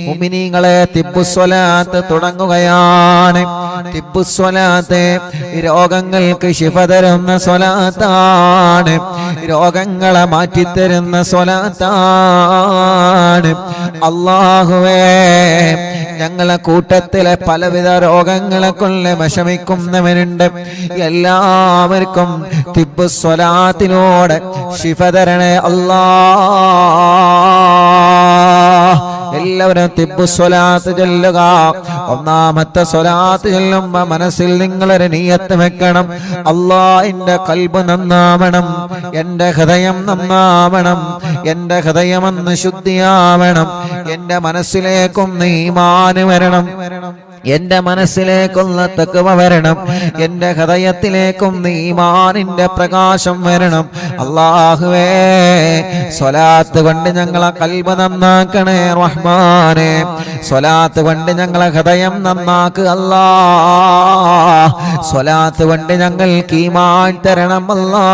മുഅ്മിനീങ്ങളെ തിബ്ബുസ്വലാത്ത് തുടങ്ങുകയാണ്. തിബ്ബുസ്വലാത്ത് രോഗങ്ങൾക്ക് ശിഫ തരുന്ന സ്വലാത്താണ്, രോഗങ്ങളെ മാറ്റിത്തരുന്ന സ്വലാത്താണ്. അല്ലാഹുവേ, ഞങ്ങളെ കൂട്ടത്തിലെ പലവിധ രോഗങ്ങളെ കൊണ്ട് വിഷമിക്കുന്നവരുണ്ട്. എല്ലാവർക്കും തിബ്ബുസ്വലാത്തിലൂടെ ശിഫ തരണേ അല്ലാഹ്. എല്ലാവരും തിബ്ബുസ്വലാത്ത് ചൊല്ലുക. ഒന്നാമത്തെ സ്വലാത്ത് ചൊല്ലുമ്പോ മനസ്സിൽ നിങ്ങളൊരു നിയ്യത്ത് വെക്കണം. അല്ലാഹ്, എന്റെ ഖൽബ് നന്നാവണം, എന്റെ ഹൃദയം നന്നാവണം, എന്റെ ഹൃദയമെന്ന് ശുദ്ധിയാവണം, എന്റെ മനസ്സിലേക്കും ഈമാൻ വരണം, എന്റെ മനസ്സിലേക്കുള്ള തഖ്വ വരണം, എന്റെ ഹൃദയത്തിലേക്കും ഈമാനിന്റെ പ്രകാശം വരണം. അല്ലാഹുവേ, സ്വലാത്ത് കൊണ്ട് ഞങ്ങളെ ഖൽബ് നന്നാക്കണേ റഹ്മാനേ. സ്വലാത്ത് കൊണ്ട് ഞങ്ങളെ ഹൃദയം നന്നാക്കുക അല്ലാഹ്. സ്വലാത്ത് കൊണ്ട് ഞങ്ങൾക്ക് ഈമാൻ തരണം അല്ലാഹ്.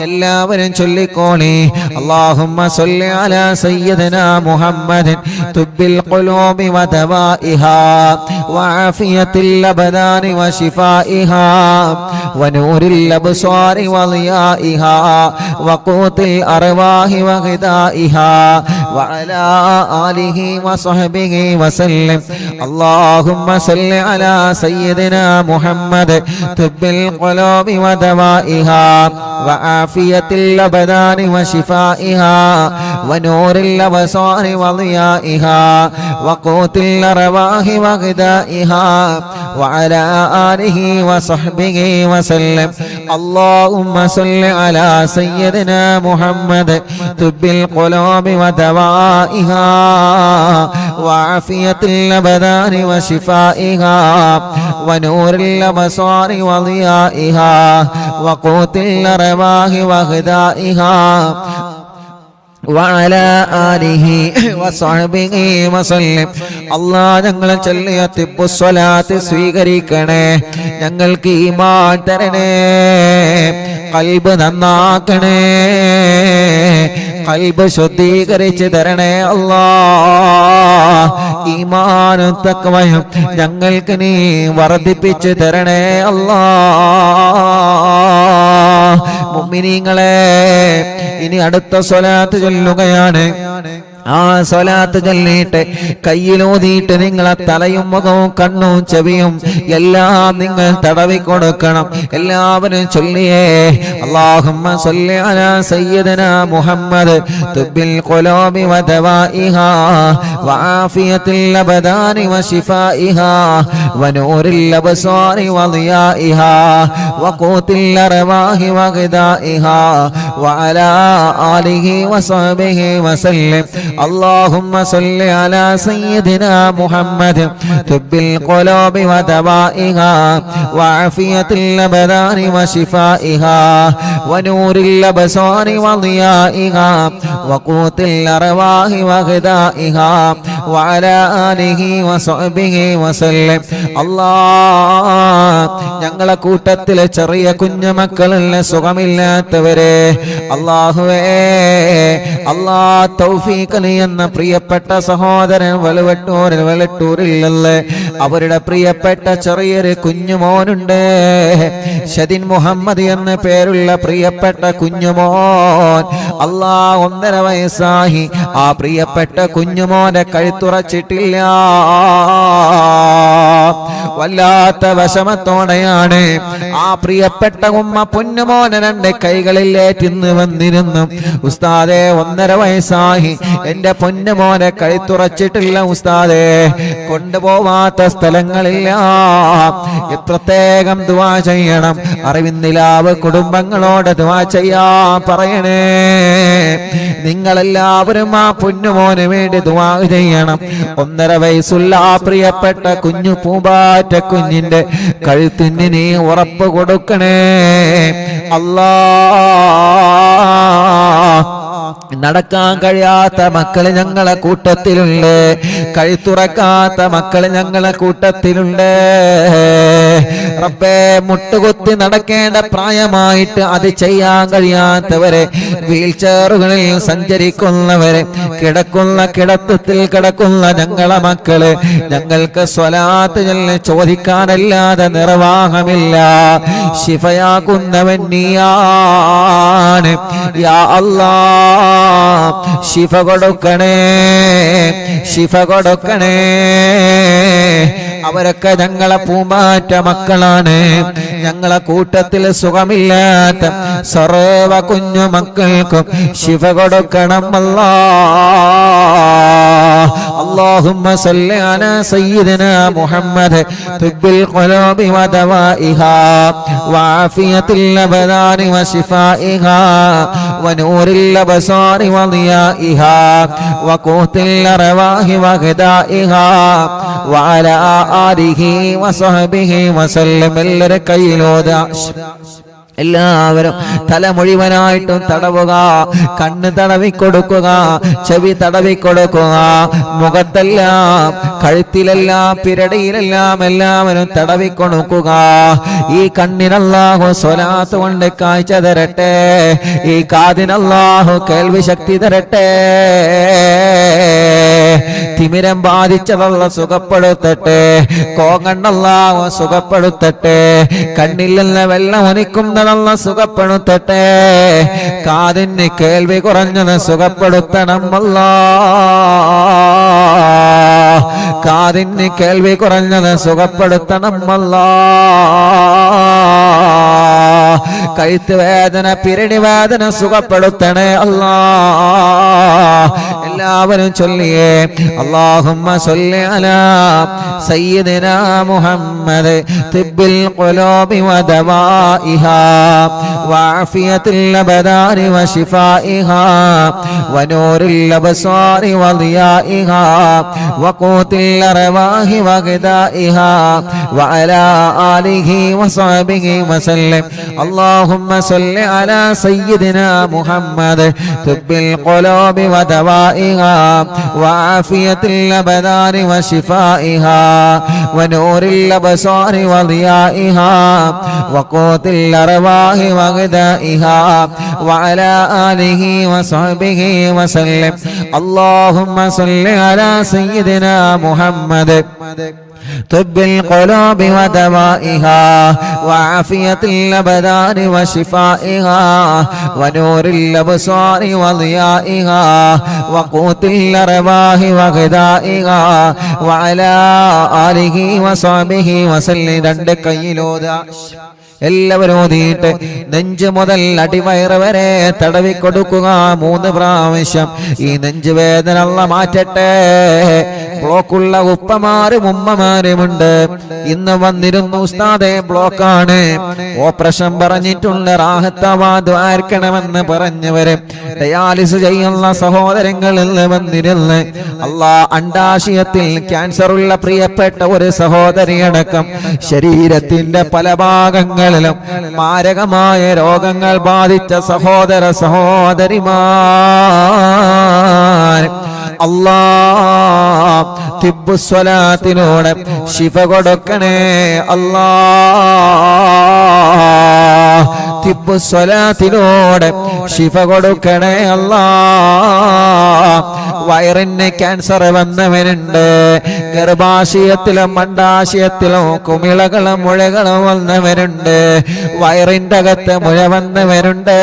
എല്ലാവരും ചൊല്ലിക്കോളി. അല്ലാഹുമ്മ സ്വല്ലി അലാ സയ്യിദിനാ മുഹമ്മദിൻ തുബ്ബിൽ ഖുലൂബി വദവാഇഹാ വആഫിയത്തിൽ അബ്ദാനി വശിഫാഇഹാ വനൂരിൽ അബ്സാരി വളിയാഇഹാ വഖൂത്തിൽ അർവാഹി വഗിദാഇഹാ വഅലാ ആലിഹി വസഹ്ബിഹി വസല്ലം. അല്ലാഹുമ്മ സ്വല്ലി അലാ സയ്യിദിനാ മുഹമ്മദ് തുബ്ബിൽ ഖുലൂബി വദവാഇഹാ وعافية الأبدان وشفائها ونور الأبصار وضيائها وقوت الأرواح وغذائها وعلى آله وصحبه وسلم. اللهم صل على سيدنا محمد طب القلوب ودوائها وعافية الأبدان وشفائها ونور الأبصار وضيائها وقوت الأرواح وغذائها وعلى آله وصحبه وسلم. അല്ലാഹ്, ഞങ്ങൾ ചൊല്ലിയ തിബ്ബുസ്വലാത്ത് സ്വീകരിക്കണേ, ഞങ്ങൾക്ക് ഈമാൻ തരണേ, ഖൽബ് നന്നാക്കണേ, ഖൽബ് ശുദ്ധീകരിച്ച് തരണേ അല്ലാഹ്. ഈമാനും തഖ്വയും ഞങ്ങൾക്ക് നീ വർദ്ധിപ്പിച്ച് തരണേ അല്ലാഹ്. മുഅ്മിനീങ്ങളെ, ഇനി അടുത്ത സ്വലാത്ത് ചൊല്ലുകയാണ്. ആ സ്വലാത്ത് ചൊല്ലിയിട്ട് കയ്യിലൂതിയിട്ട് നിങ്ങളെ തലയും മുഖവും കണ്ണും ചെവിയും എല്ലാം നിങ്ങൾ തടവി കൊടുക്കണം. എല്ലാവരും ചൊല്ലിയേ. അല്ലാഹുമ്മ സ്വല്ലി അലാ സയ്യിദിനാ മുഹമ്മദ് തുബ്ബിൽ ഖുലൂബി വദവാഇഹാ വആഫിയത്തിൽ അബ്ദാനി വശിഫാഇഹാ വനൂരിൽ അബ്സാരി വളിയാഇഹാ വഖൂത്തിൽ അർവാഹി വഗിദാഇഹാ വഅലാ ആലിഹി വസഹ്ബിഹി വസല്ലം. اللهم صل على سيدنا محمد طب القلوب ودوائها وعافية الأبدان وشفائها ونور الأبصار وضيائها وقوت الأرواح وغذائها وعلى آله وصحبه وسلم. الله, ഞങ്ങളെ കൂട്ടത്തിലെ ചെറിയ കുഞ്ഞുമക്കളല്ല സുഖമില്ലാത്തവരെ അല്ലാഹുവേ, അല്ലാഹ് തൗഫീഖ് എന്ന പ്രിയപ്പെട്ട സഹോദരൻ വെളട്ടൂരിലല്ലേ, അവരുടെ പ്രിയപ്പെട്ട ചെറിയൊരു കുഞ്ഞുമോനുണ്ട്. ഷദിൻ മുഹമ്മദ് എന്ന പേരുള്ള പ്രിയപ്പെട്ട കുഞ്ഞുമോൻ. അല്ലാഹ്, 1.5 വയസ്സായി. ആ പ്രിയപ്പെട്ട കുഞ്ഞുമോനെ കഴുത്തുറച്ചിട്ടില്ല. വല്ലാത്ത വിഷമത്തോടെയാണ് ആ പ്രിയപ്പെട്ട ഉമ്മ പൊന്നുമോനെ 2 കൈകളിൽ ഏറ്റിന്ന് വന്നിരുന്നു. ഉസ്താദേ, 1.5 വയസ്സായി, എന്റെ പൊന്നുമോനെ കഴുത്തുറച്ചിട്ടില്ല ഉസ്താദേ, കൊണ്ടുപോവാത്ത സ്ഥലങ്ങളില്ല. പ്രത്യേകം ദുആ ചെയ്യണം. അറിവിന്നിലാവ് കുടുംബങ്ങളോട് ദുആ ചെയ്യാൻ പറയണേ. നിങ്ങളെല്ലാവരും ആ പൊന്നുമോന് വേണ്ടി ദുആ ചെയ്യണം. 1.5 വയസ്സുള്ള ആ പ്രിയപ്പെട്ട കുഞ്ഞു പൂമ്പാറ്റ കുഞ്ഞിന്റെ കഴുത്തിന് നീ ഉറപ്പ് കൊടുക്കണേ അല്ലാഹ്. നടക്കാൻ കഴിയാത്ത മക്കള് ഞങ്ങളെ കൂട്ടത്തിലുണ്ട്, കഴുത്തുറക്കാത്ത മക്കള് ഞങ്ങളെ കൂട്ടത്തിലുണ്ട്. റബ്ബേ, മുട്ടുകുത്തി നടക്കേണ്ട പ്രായമായിട്ട് അത് ചെയ്യാൻ കഴിയാത്തവരെ, വീൽ ചെയറുകളിൽ സഞ്ചരിക്കുന്നവരെ, കിടക്കുന്ന കിടത്തത്തിൽ കിടക്കുന്ന ഞങ്ങളെ മക്കള്, ഞങ്ങൾക്ക് സ്വലാത്ത് ചോദിക്കാനല്ലാതെ നിർവാഹമില്ല. ശിഫയാക്കുന്നവൻ നീയാണ് യാ അല്ലാഹ്. ശിഫ കൊടുക്കണേ, ശിഫ കൊടുക്കണേ. അവരൊക്കെ ഞങ്ങളെ പൂമാറ്റ മക്കളാണ്. ഞങ്ങളെ കൂട്ടത്തിൽ സുഖമില്ലാത്ത സർവ കുഞ്ഞു മക്കൾക്കും ശിഫ കൊടുക്കണം അല്ലാഹ്. اللهم صل على سيدنا محمد طب القلوب ودوائها وعافية الأبدان وشفائها ونور الأبصار وضيائها وقوت الأرواح وغذائها وعلى آله وصحبه وسلم. എല്ലാവരും തല മുഴുവനായിട്ടും തടവുക, കണ്ണ് തടവിക്കൊടുക്കുക, ചെവി തടവിക്കൊടുക്കുക, മുഖത്തെല്ലാം കഴുത്തിലെല്ലാം പിരടിയിലെല്ലാം എല്ലാവരും തടവിക്കൊടുക്കുക. ഈ കണ്ണിനല്ലാഹു സ്വലാത്ത് കൊണ്ട് കാഴ്ച തരട്ടെ, ഈ കാതിനല്ലാഹു കേൾവി ശക്തി തരട്ടെ. തിമിരം ബാധിച്ചതല്ല സുഖപ്പെടുത്തട്ടെ, കോങ്ങണ്ണല്ലാഹു സുഖപ്പെടുത്തട്ടെ. കണ്ണിൽ നിന്ന് വെള്ളം ഒലിക്കുന്നതല്ല സുഖപ്പെടുത്തട്ടെ. കാതിന് കേൾവി കുറഞ്ഞത് സുഖപ്പെടുത്തണം അല്ലാഹ്. കാതിന് കേൾവി കുറഞ്ഞത് സുഖപ്പെടുത്തണം അല്ലാഹ്. കഴുത്ത് വേദന, പിരടി വേദന സുഖപ്പെടുത്തണേ അല്ലാഹ്. എല്ലാവരും ചൊല്ലിയേ اللهم صل على سيدنا محمد طب القلوب ودوائها وعافية الأبدان وشفائها ونور الأبصار وضيائها وقوت الأرواح وغذائها وعلى آله وصحبه وسلم. اللهم صل على سيدنا محمد طب القلوب ودوائها وعافية الأبدان وشفائها ونور الأبصار وضيائها وقوت الأرواح وغذائها وعلى آله وصحبه وسلم. اللهم صل على سيدنا محمد طب القلوب ودوائها وعافية الأبدان وشفائها ونور الأبصار وضيائها وقوت الأرواح وغذائها وعلى آله وصحبه وسلم. രണ്ട് കൈയിലോതാ എല്ലാവരും ഓതിയിട്ട് നെഞ്ച് മുതൽ അടിവയറ് വരെ തടവിക്കൊടുക്കുക 3 പ്രാവശ്യം. ഈ നെഞ്ചുവേദന അല്ലാഹ് മാറ്റട്ടെ. ബ്ലോക്കുള്ള ഉപ്പമാരും ഉമ്മമാരുമുണ്ട്. ഇന്ന് വന്നിരുന്നു ഉസ്താദേ ബ്ലോക്കാണ്, ഓപ്പറേഷൻ പറഞ്ഞിട്ടുണ്ട്, റാഹത്താവാ ദ്വാർക്കണമെന്ന് പറഞ്ഞവര്, ഡയാലിസ് ചെയ്യുന്ന സഹോദരങ്ങളിൽ വന്നിരുന്ന് അല്ലാഹ് അണ്ടാശയത്തിൽ ക്യാൻസർ ഉള്ള പ്രിയപ്പെട്ട ഒരു സഹോദരിയടക്കം ശരീരത്തിന്റെ പല ഭാഗങ്ങളിലും മാരകമായ രോഗങ്ങൾ ബാധിച്ച സഹോദര സഹോദരിമാർ അല്ലാഹ് തിബ്ബുസ്വലാത്തിലൂടെ ശിഫ കൊടുക്കണേ അല്ലാഹ്. തിബ്ബുസ്വലാത്തിലൂടെ ശിഫ കൊടുക്കണേ അല്ലാഹ്. വയറിന് ക്യാൻസർ വന്നവരുണ്ട്, ഗർഭാശയത്തിലും അണ്ടാശയത്തിലും കുമിളകളും മുഴകളും വന്നവരുണ്ട്, വയറിന്റെ അകത്ത് മുഴ വന്നവരുണ്ട്,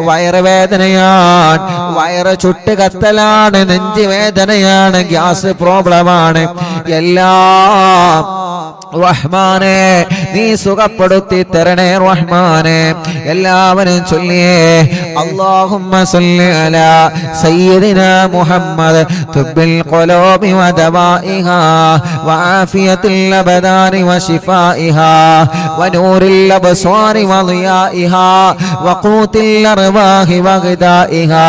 വയറുവേദനയാണ്, വയറ് ചുട്ട് കത്തലാണ്, നെഞ്ച് വേദനയാണ്, ഗ്യാസ് പ്രോബ്ലമാണ്. എല്ലാം റഹ്മാനെ നീ സുഖപ്പെടുത്തി തരണേ റഹ്മാനെ. എല്ലാവരും ചൊല്ലിയേ അല്ലാഹുമ്മ സല്ലി അലാ സയ്യിദിനാ മുഹമ്മദ് തുബ്ബിൽ ഖുലൂബി വദവാഇഹാ വആഫിയത്തിൽ അബദാനി വശിഫാഇഹാ ونور الأبصار وضيائها وقوت الأرواح وغذائها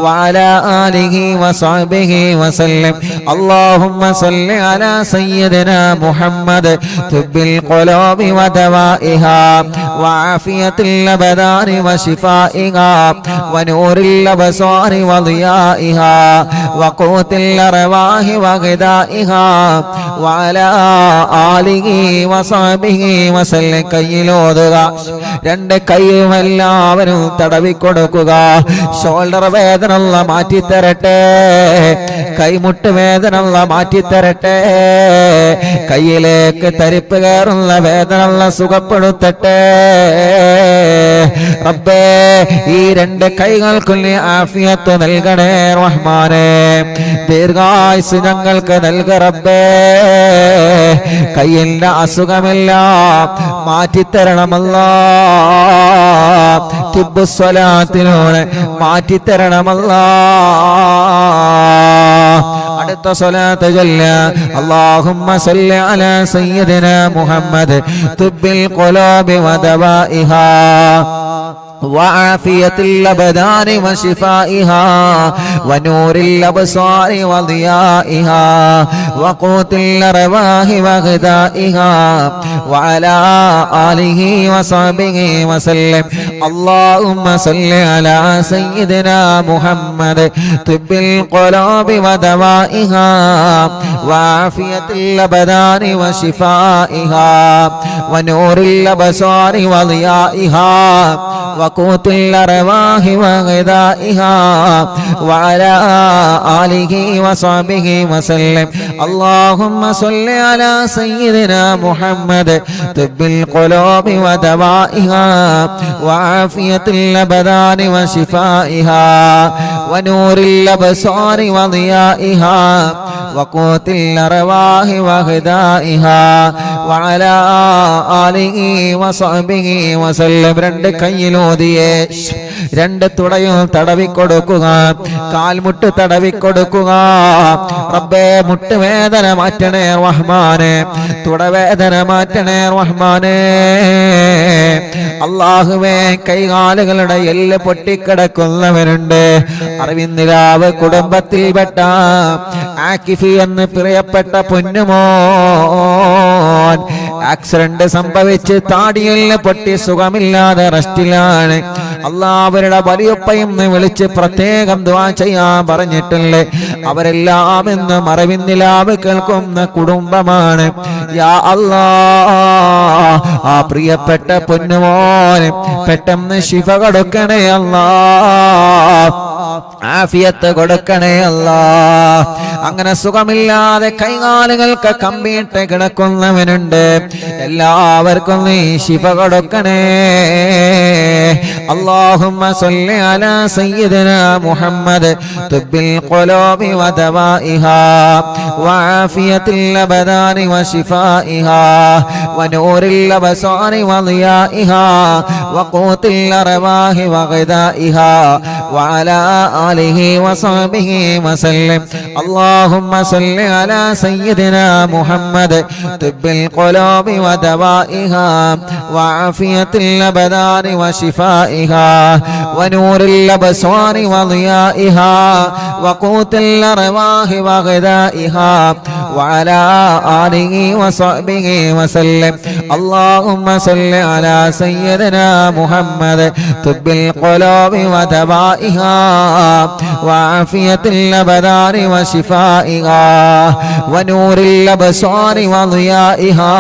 وعلى آله وصحبه وسلم. اللهم صل على سيدنا محمد طب القلوب ودوائها وعافية الأبدان وشفائها ونور الأبصار وضيائها وقوت الأرواح وغذائها وعلى آله وصحبه وسلم. കയ്യിലോതുക, രണ്ട് കൈയും എല്ലാവരും തടവിക്കൊടുക്കുക. ഷോൾഡർ വേദന അല്ലാഹ് മാറ്റിത്തരട്ടെ, കൈമുട്ട് വേദന അല്ലാഹ് മാറ്റിത്തരട്ടെ, കയ്യിലേക്ക് തരിപ്പ് കയറുന്ന വേദന അല്ലാഹ് സുഖപ്പെടുത്തട്ടെ. റബ്ബേ, ഈ രണ്ട് കൈകൾക്കും നീ ആഫിയത്ത് നൽകണേ റഹ്മാനേ. ദീർഘായുസ് ഞങ്ങൾക്ക് നൽക റബ്ബേ. കയ്യിന്റെ അസുഖമെല്ലാം മാറ്റിത്തരണമല്ലാ. തിബ്ബുസ്വലാത്തിലൂടെ മാറ്റിത്തരണമല്ലാ. അടുത്ത സ്വലാത്ത് ചൊല്ല. അല്ലാഹുമ്മ സല്ലി അലാ സയ്യിദിനാ മുഹമ്മദ് തുബ്ബിൽ ഖുലൂബി വദവാഇഹാ وعافية الأبدان وشفائها ونور الأبصار وضيائها وقوت الأرواح وغذائها وعلى آله وصحبه وسلم. اللهم صل على سيدنا محمد طب القلوب ودوائها وعافية الأبدان وشفائها ونور الأبصار وضيائها وقوت الأرواح وغذائها وعلى آله وصحبه وسلم. اللهم صل على سيدنا محمد طب القلوب ودوائها وعافية الأبدان وشفائها ونور الأبصار وضيائها وقوت الأرواح وغذائها وعلى آله وصحبه وسلم. രണ്ട് കയ്യിലോതിയെ രണ്ട് തുടയും തടവിക്കൊടുക്കുക, കാൽമുട്ട് തടവിക്കൊടുക്കുക. റബ്ബേ, മുട്ടുവേദന മാറ്റണേ റഹ്മാനേ, തുടവേദന മാറ്റണേ റഹ്മാനേ. അല്ലാഹുവേ, കൈകാലുകളുടെ എല്ല് പൊട്ടിക്കിടക്കുന്നവരുണ്ട്. അറിവിന്ദിരാവ് കുടുംബത്തിൽപ്പെട്ട ആക്കിഫി എന്ന് പ്രിയപ്പെട്ട പൊന്നുമോൻ ആക്സിഡന്റ് സംഭവിച്ച് താടിയെല്ല് പൊട്ടി സുഖമില്ലാതെ റെസ്റ്റിലാണ്. അല്ലാഹ് അവരുടെ വലിയപ്പയും വിളിച്ച് പ്രത്യേകം ദുആ ചെയ്യാൻ പറഞ്ഞിട്ടുണ്ട്. അവരെല്ലാം ഇന്ന് മറവിന്നിലാവ് കേൾക്കുന്ന കുടുംബമാണ്. യാ അല്ലാഹ്, ആ പ്രിയപ്പെട്ട പൊന്നുമോന് പെട്ടെന്ന് ശിഫ കൊടുക്കണേ അല്ലാഹ്, ആഫിയത്ത് കൊടുക്കണേ അല്ലാഹ്. അങ്ങനെ സുഖമില്ലാതെ കൈകാലുകൾക്ക് കമ്പിയിട്ട് കിടക്കുന്നവനുണ്ട്. എല്ലാവർക്കും നീ ശിഫ കൊടുക്കണേ. اللهم صل على سيدنا محمد طب القلوب ودوائها وعافية الأبدان وشفائها ونور الأبصار وضيائها وقوت الأرواح وغذائها وعلى آله وصحبه وسلم. اللهم صل على سيدنا محمد طب القلوب ودوائها وعافية الأبدان وشفائها ونور الأبصار وضيائها وقوت الأرواح وغذائها وعلى آله وصحبه وسلم. اللهم صل على سيدنا محمد طب القلوب ودوائها وعافية الأبدان وشفائها ونور الأبصار وضيائها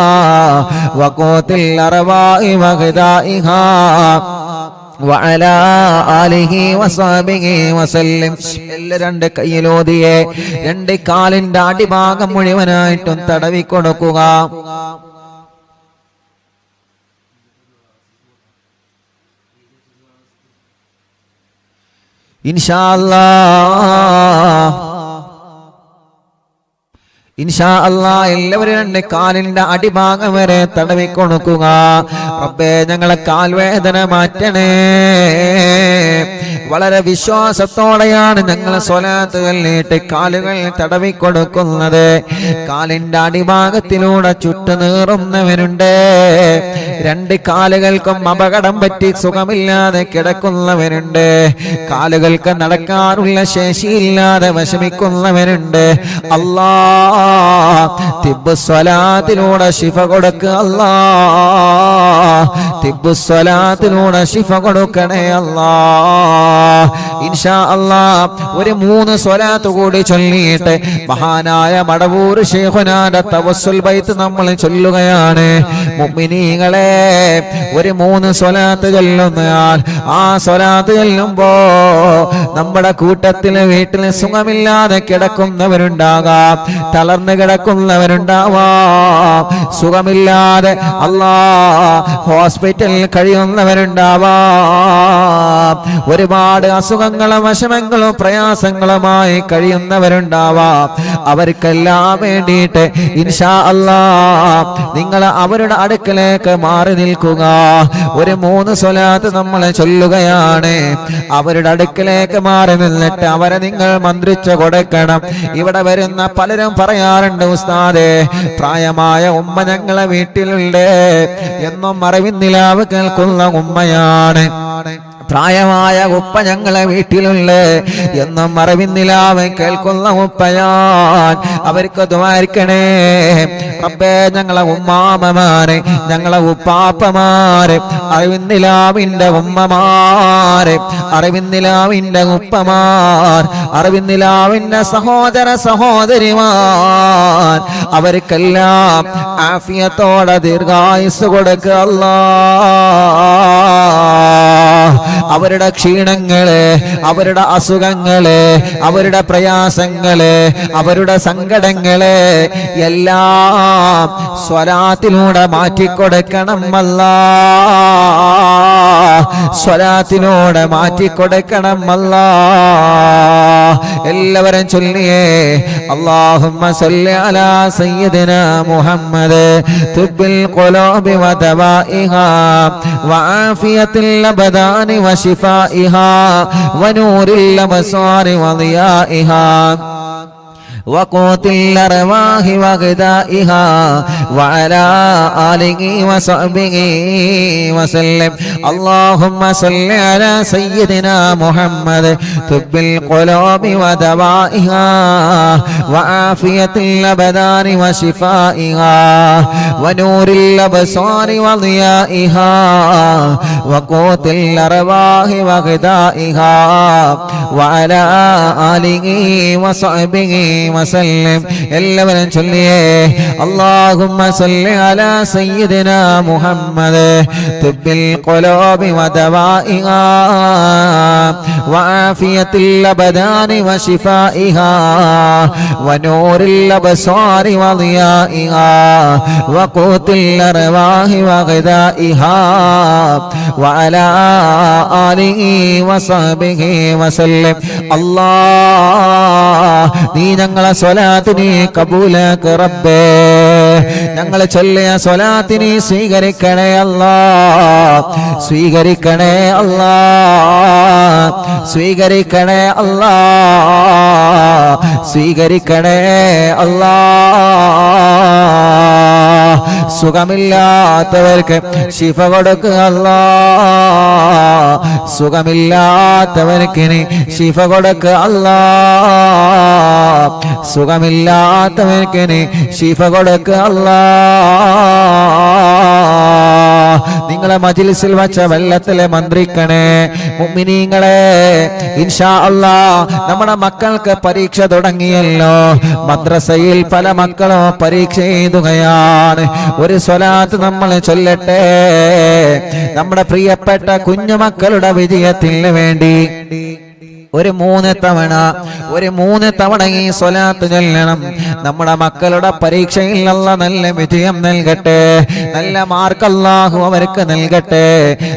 وقوت الأرواح وغذائها وعلى آله وصحبه وسلم. രണ്ട് കയ്യിലോതിയെ രണ്ട് കാലിന്റെ അടിഭാഗം മുഴുവനായിട്ടും തടവിക്കൊടുക്കുക. ഇൻഷാ അല്ലാഹ് ഇൻഷാ അല്ലാഹ് എല്ലാവരും രണ്ട് കാലിന്റെ അടിഭാഗം വരെ തടവിക്കൊടുക്കുക. റബ്ബേ, ഞങ്ങളെ കാൽവേദന മാറ്റണേ. വളരെ വിശ്വാസത്തോടെയാണ് ഞങ്ങൾ സ്വലാത്ത് ചൊല്ലിയിട്ട് കാലുകൾ തടവിക്കൊടുക്കുന്നത്. കാലിന്റെ അടിഭാഗത്തിലൂടെ ചുട്ടുനീറുന്നവരുണ്ട്. രണ്ട് കാലുകൾക്കും അപകടം പറ്റി സുഖമില്ലാതെ കിടക്കുന്നവരുണ്ട്. കാലുകൾക്ക് നടക്കാനുള്ള ശേഷിയില്ലാതെ വിഷമിക്കുന്നവരുണ്ട്. അല്ലാ തിബ്ബു സ്വലാത്തിലൂടെ ശിഫ കൊടുക്കുക. അല്ലാ തിബ്ബു സ്വലാത്തിലൂടെ ശിഫ കൊടുക്കണേ അല്ലാ. ഇൻഷാ അല്ലാ ഒരു 3 സ്വലാത്ത് കൂടി ചൊല്ലിയിട്ട് മഹാനായ മടവൂർ ശൈഖുനാന്റെ തവസ്സുൽ ബൈത്ത് നമ്മൾ ചൊല്ലുകയാണ്. മുഅ്മിനീങ്ങളെ, ഒരു 3 സ്വലാത്ത് ചൊല്ലുന്നയാൾ ആ സ്വലാത്ത് ചൊല്ലുമ്പോ നമ്മുടെ കൂട്ടത്തിൽ വീട്ടിൽ സുഖമില്ലാതെ കിടക്കുന്നവരുണ്ടാകാം, തളർന്നു കിടക്കുന്നവരുണ്ടാവാം, സുഖമില്ലാതെ അല്ലാ ഹോസ്പിറ്റലിൽ കഴിയുന്നവരുണ്ടാവാം, ഒരുപാട് അസുഖങ്ങളും വിഷമങ്ങളും പ്രയാസങ്ങളുമായി കഴിയുന്നവരുണ്ടാവാം. അവർക്കെല്ലാം വേണ്ടിയിട്ട് ഇൻഷാ അല്ലാ നിങ്ങൾ അവരുടെ അടുക്കലേക്ക് മാറി നിൽക്കുക. ഒരു 3 സ്വലാത്ത് നമ്മൾ ചൊല്ലുകയാണ്. അവരുടെ അടുക്കലേക്ക് മാറി നിന്നിട്ട് അവരെ നിങ്ങൾ മന്ത്രിച്ചു കൊടുക്കണം. ഇവിടെ വരുന്ന പലരും പറയാറുണ്ട്, ഉസ്താദേ പ്രായമായ ഉമ്മ ഞങ്ങളെ വീട്ടിലുണ്ട്, എന്നും അറിവിന്നിലാവ് കേൾക്കുന്ന ഉമ്മയാണ്. പ്രായമായ ഉപ്പ ഞങ്ങളെ വീട്ടിലുള്ള എന്നും അറിവിന്നിലാവ് കേൾക്കുന്ന ഉപ്പയാൻ. അവർക്ക് ദ്വാരിക്കണേ റബ്ബേ. ഞങ്ങളെ ഉമ്മാമമാരെ, ഞങ്ങളെ ഉപ്പാപ്പമാരെ, അറിവിന്നിലാവിന്റെ ഉമ്മമാരെ, അറിവിന്നിലാവിന്റെ ഉപ്പമാർ, അറിവിന്നിലാവിന്റെ സഹോദര സഹോദരിമാർ, അവർക്കെല്ലാം ആഫിയത്തോടെ ദീർഘായുസ് കൊടുക്കുക അല്ലാ. അവരുടെ ക്ഷീണങ്ങള്, അവരുടെ അസുഖങ്ങള്, അവരുടെ പ്രയാസങ്ങള്, അവരുടെ സങ്കടങ്ങള് എല്ലാം സ്വലാത്തിലൂടെ മാറ്റിക്കൊടുക്കണം അല്ലാ. സ്വലാത്തിലൂടെ മാറ്റിക്കൊടുക്കണം അല്ലാ. എല്ലാവരും ചൊല്ലിയേ അല്ലാഹുമ്മ സല്ലി അലാ സയ്യിദിനാ മുഹമ്മദ് തുബ്ബിൽ ഖുലൂബി വദവാഇഹാ വആഫിയത്തിൽ അബദാനി വശിഫാഇഹാ വനൂരിൽ അബ്സാരി വദിയാഇഹാ وقوت الأرواح وغذائها وعلى آله وصحبه وسلم. اللهم صل على سيدنا محمد طب القلوب ودوائها وعافية الأبدان وشفائها ونور الأبصار وضيائها وقوت الأرواح وغذائها وعلى آله وصحبه وسلم. എല്ലാവരും ചൊല്ലിയേ اللهم صل على سيدنا محمد طب القلوب ودوائها وعافية الأبدان وشفائها ونور الأبصار وضيائها وقوت الأرواح وغذائها وعلى آله وصحبه وسلم. الله നീ ഞങ്ങളെ സ്വലാത്തിനെ കബൂലാക്ക് റബ്ബേ. ഞങ്ങൾ ചൊല്ലിയ സ്വലാത്തിനെ സ്വീകരിക്കണേ അല്ലാ, സ്വീകരിക്കണേ അല്ലാ, സ്വീകരിക്കണേ അല്ലാ, സ്വീകരിക്കണേ അല്ലാ. സുഖമില്ലാത്തവർക്ക് ശിഫ കൊടുക്കുക അല്ലാ, സുഖമില്ലാത്തവർക്ക് ശിഫ കൊടുക്കുക അല്ലാ, സുഖമില്ലാത്തവർക്ക് ശിഫ കൊടുക്കുക അല്ലാ. നിങ്ങളെ മജ്ലിസിൽ വച്ച വെള്ളത്തിലെ മന്ത്രിക്കണേ മുഅ്മിനീങ്ങളെ. ഇൻഷാ അല്ലാഹ് നമ്മുടെ മക്കൾക്ക് പരീക്ഷ തുടങ്ങിയല്ലോ. മദ്രസയിൽ പല മക്കളും പരീക്ഷ എഴുതുകയാണ്. ഒരു സ്വലാത്ത് നമ്മൾ ചൊല്ലട്ടെ നമ്മുടെ പ്രിയപ്പെട്ട കുഞ്ഞുമക്കളുടെ വിജയത്തിന് വേണ്ടി. ഒരു 3 തവണ ഈ സ്വലാത്ത് ചൊല്ലണം. നമ്മുടെ മക്കളുടെ പരീക്ഷയിൽ അല്ലാഹ് നല്ല വിജയം നൽകട്ടെ, നല്ല മാർക്ക് അല്ലാഹു അവർക്ക് നൽകട്ടെ,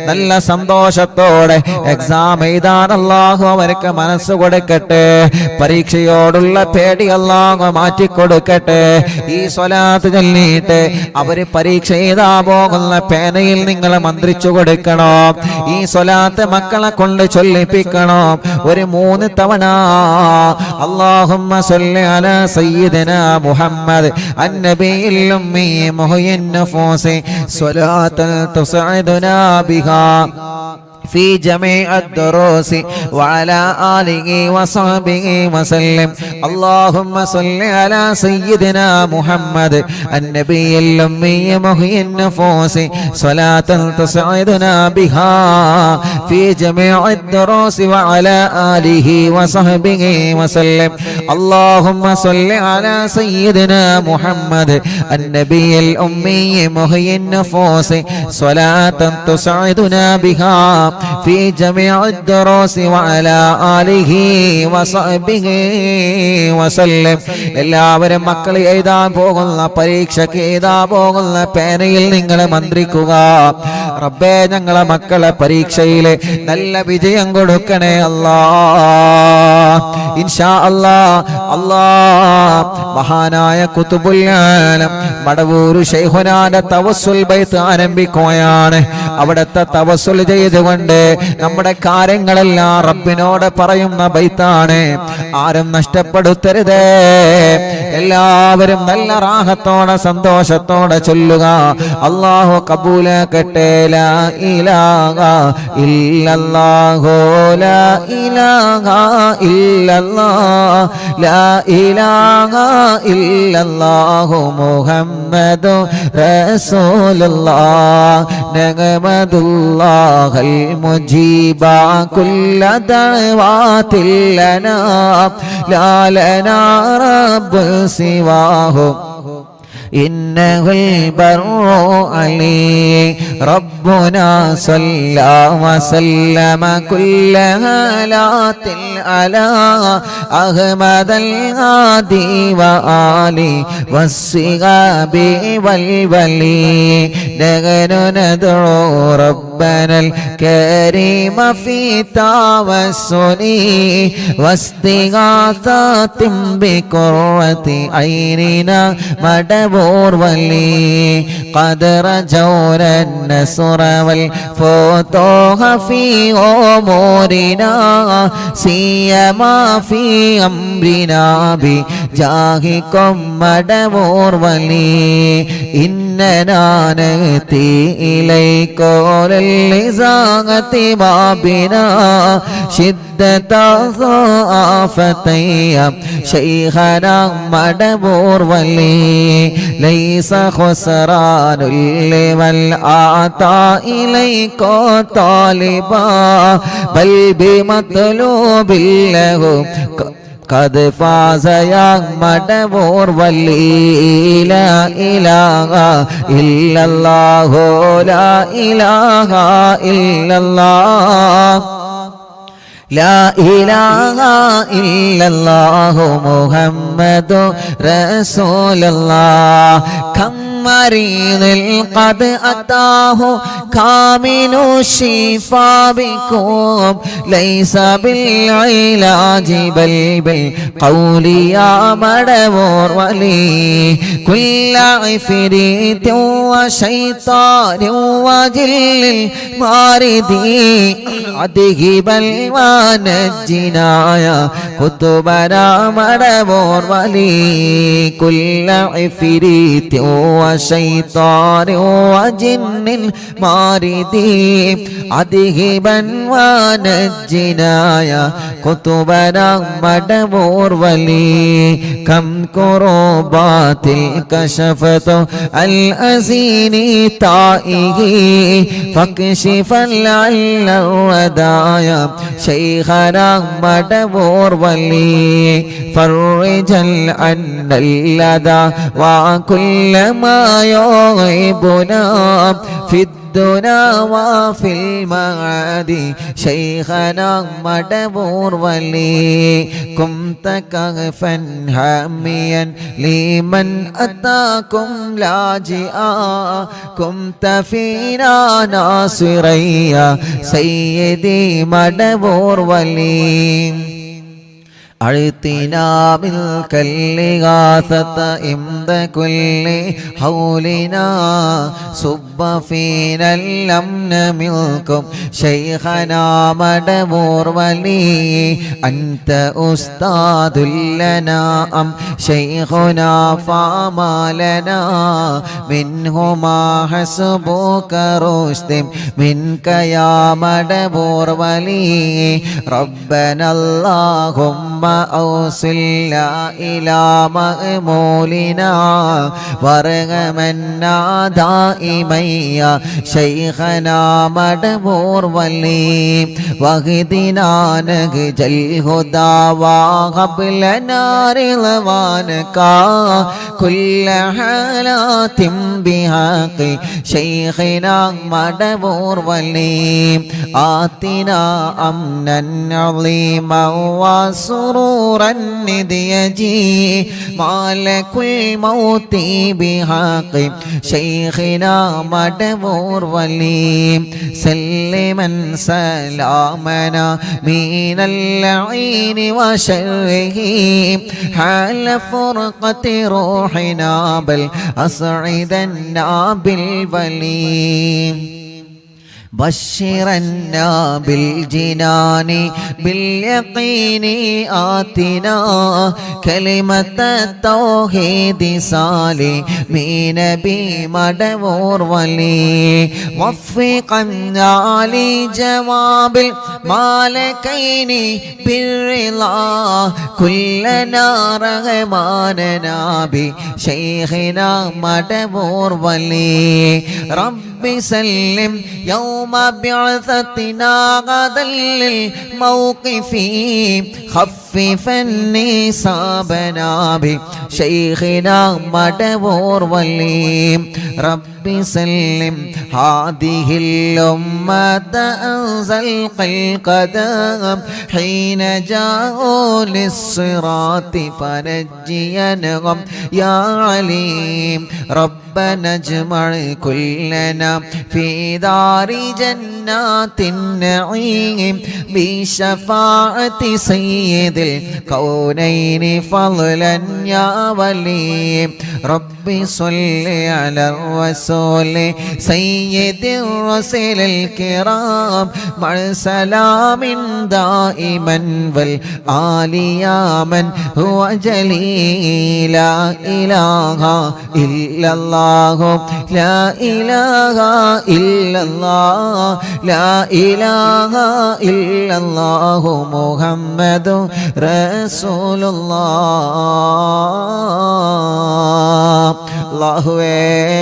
നല്ല സന്തോഷത്തോടെ എക്സാം എഴുതാൻ അല്ലാഹു അവർക്ക് മനസ്സ് കൊടുക്കട്ടെ, പരീക്ഷയോടുള്ള പേടി അല്ലാഹു മാറ്റിക്കൊടുക്കട്ടെ. ഈ സ്വലാത്ത് ചൊല്ലിയിട്ട് അവര് പരീക്ഷ എഴുതാ പോകുന്ന പേനയിൽ നിങ്ങൾ മന്ത്രിച്ചു കൊടുക്കണം. ഈ സ്വലാത്ത് മക്കളെ കൊണ്ട് ചൊല്ലിപ്പിക്കണം. ഒരു 3 തവണ അല്ലാഹുമ്മ സ്വല്ലി അലാ സയ്യിദിനാ മുഹമ്മദ് അന്നബിയിൽ ഉമ്മി മുഹയ്യിൻ നഫൂസി സ്വലാത്തൻ തുസ്ഇദുനാ ബിഹാ في جميع الدروس وعلى آله وصحبه وسلم. اللهم صل على سيدنا محمد النبي الأمي محيي النفوس صلاة تسعدنا بها في جميع الدروس وعلى آله وصحبه وسلم. اللهم صل على سيدنا محمد النبي الأمي محيي النفوس صلاة تسعدنا بها في جميع الدروس وعلى آله وصحبه وسلم. എല്ലാവരും മക്കൾ എഴുതാൻ പോകുന്ന പരീക്ഷയ്ക്ക് എഴുതാൻ പോകുന്ന പേനയിൽ നിങ്ങൾ മന്ത്രിക്കുക. റബ്ബേ, ഞങ്ങളെ മക്കളെ പരീക്ഷയിൽ നല്ല വിജയം കൊടുക്കണേ അല്ലാഹ്. ഇൻഷാ അല്ലാഹ്. അല്ലാഹ് മഹാനായ ഖുതുബുൽ ആലം മടവൂർ ശൈഖുനാന്റെ തവസ്സുൽ ബൈത്ത് ആരംഭിക്കുകയാണ്. അവിടുത്തെ തവസ്സുൽ ചെയ്തുകൊണ്ട് നമ്മുടെ കാര്യങ്ങളെല്ലാം റബ്ബിനോട് പറയുന്ന ബൈത്താണ്. ആരും നഷ്ടപ്പെടുത്തരുതേ. എല്ലാവരും നല്ല റാഹത്തോടെ സന്തോഷത്തോടെ ചൊല്ലുക. അല്ലാഹു കബൂലാക്കട്ടെ. ലാ ഇലാഹ ഇല്ലല്ലാഹു ലാ ഇലാഹ ഇല്ലല്ലാഹ് ലാ ഇലാഹ ഇല്ലല്ലാഹു മുഹമ്മദു റസൂലുള്ളാഹ് നഗമദുല്ലാഹൽ മുജീബ കുല്ല ദഅവാതിൽ ലനാ ലാ ലനാ റബ്ബു സിവാഹു إنه البر علي ربنا صلى وسلم كل هالات على أحمد الهادي وآله والصحاب والولي نحن ندعو ربنا الكريم في توسل واستغاثة بقرة عيننا مدبور ولي قد رجونا النصر والفتوح في أمورنا سيما في أمرنا بجاهكم مدبور ولي إننا نأتي إليك للإزاغة بابنا شدة ضعافتي شيخنا مدبور ولي ليس خسران لمن أعطى إليك طالبا بل بمطلوب له قد فاز يا مدبور ولي لا إله إلا الله لا إله إلا الله لا إله إلا الله محمد رسول الله كم مريض قد أتاه كامل الشفاء بكم ليس بالعلاج بل بالقول يا مدبور ولي كل عفريت وشيطان وجل الماردي أذهب ونجنا يا كتبنا مدبور ولي كل عفريت وشيطان وجن ماردي أذهبا ونجنا يا كتبنا مدبور ولي كم كربات كشفت الأزين تائه فاكشفا لعل الردايا شيخنا مدبور ولي فرجا عن اللدى وكل ما يغيبنا في الدنا وفي المعاد شيخنا مدبور ولي كنت كهفا حاميا لمن أتاكم لاجئا كنت فينا ناصريا سيدي مدبور ولي أعطنا ملك الإغاثة عند كل حولنا صب فينا الأمن منكم شيخنا مدبور ولي أنت أستاذ لنا أم شيخنا فما لنا منهما حسبك رشد منك يا مدبور ولي ربنا اللهم أوصلنا إلى مأمولنا وارغمنا دائما يا شيخنا مدبور ولي واهدنا نهج الهدى وهب لنا رضوانك كل حالات بحق شيخنا مدبور ولي آتنا أمنا عظيما وسرورا نديجي مالك الموت بحق شيخنا مدبور ولي سلما سلامنا من اللعين وشره حال فرقة روحنا بل أسعدنا بالولي بشرنا بالجنان باليقين آتنا كلمة التوحيد سالمين بمدبور ولي وفقنا لجواب المالكين بالرضا كلنا رغماننا بشيخنا مدبور ولي رب سلم يوم بعثتنا غدا للموقف خففا نصابنا بشيخنا مدبور ولي رب سلم هذه الأمة أنزل القدم حين جاءوا للصراط فنجينهم يا عليم ربنا اجمع كلنا في دار جنات النعيم بشفاعة سيد الكونين فضلا يا ولي رب صل على الرسول سيد الرسل الكرام مع سلام دائما والآل يا من هو جليل لا إله إلا الله لا إله إلا الله لا إله إلا الله محمد رسول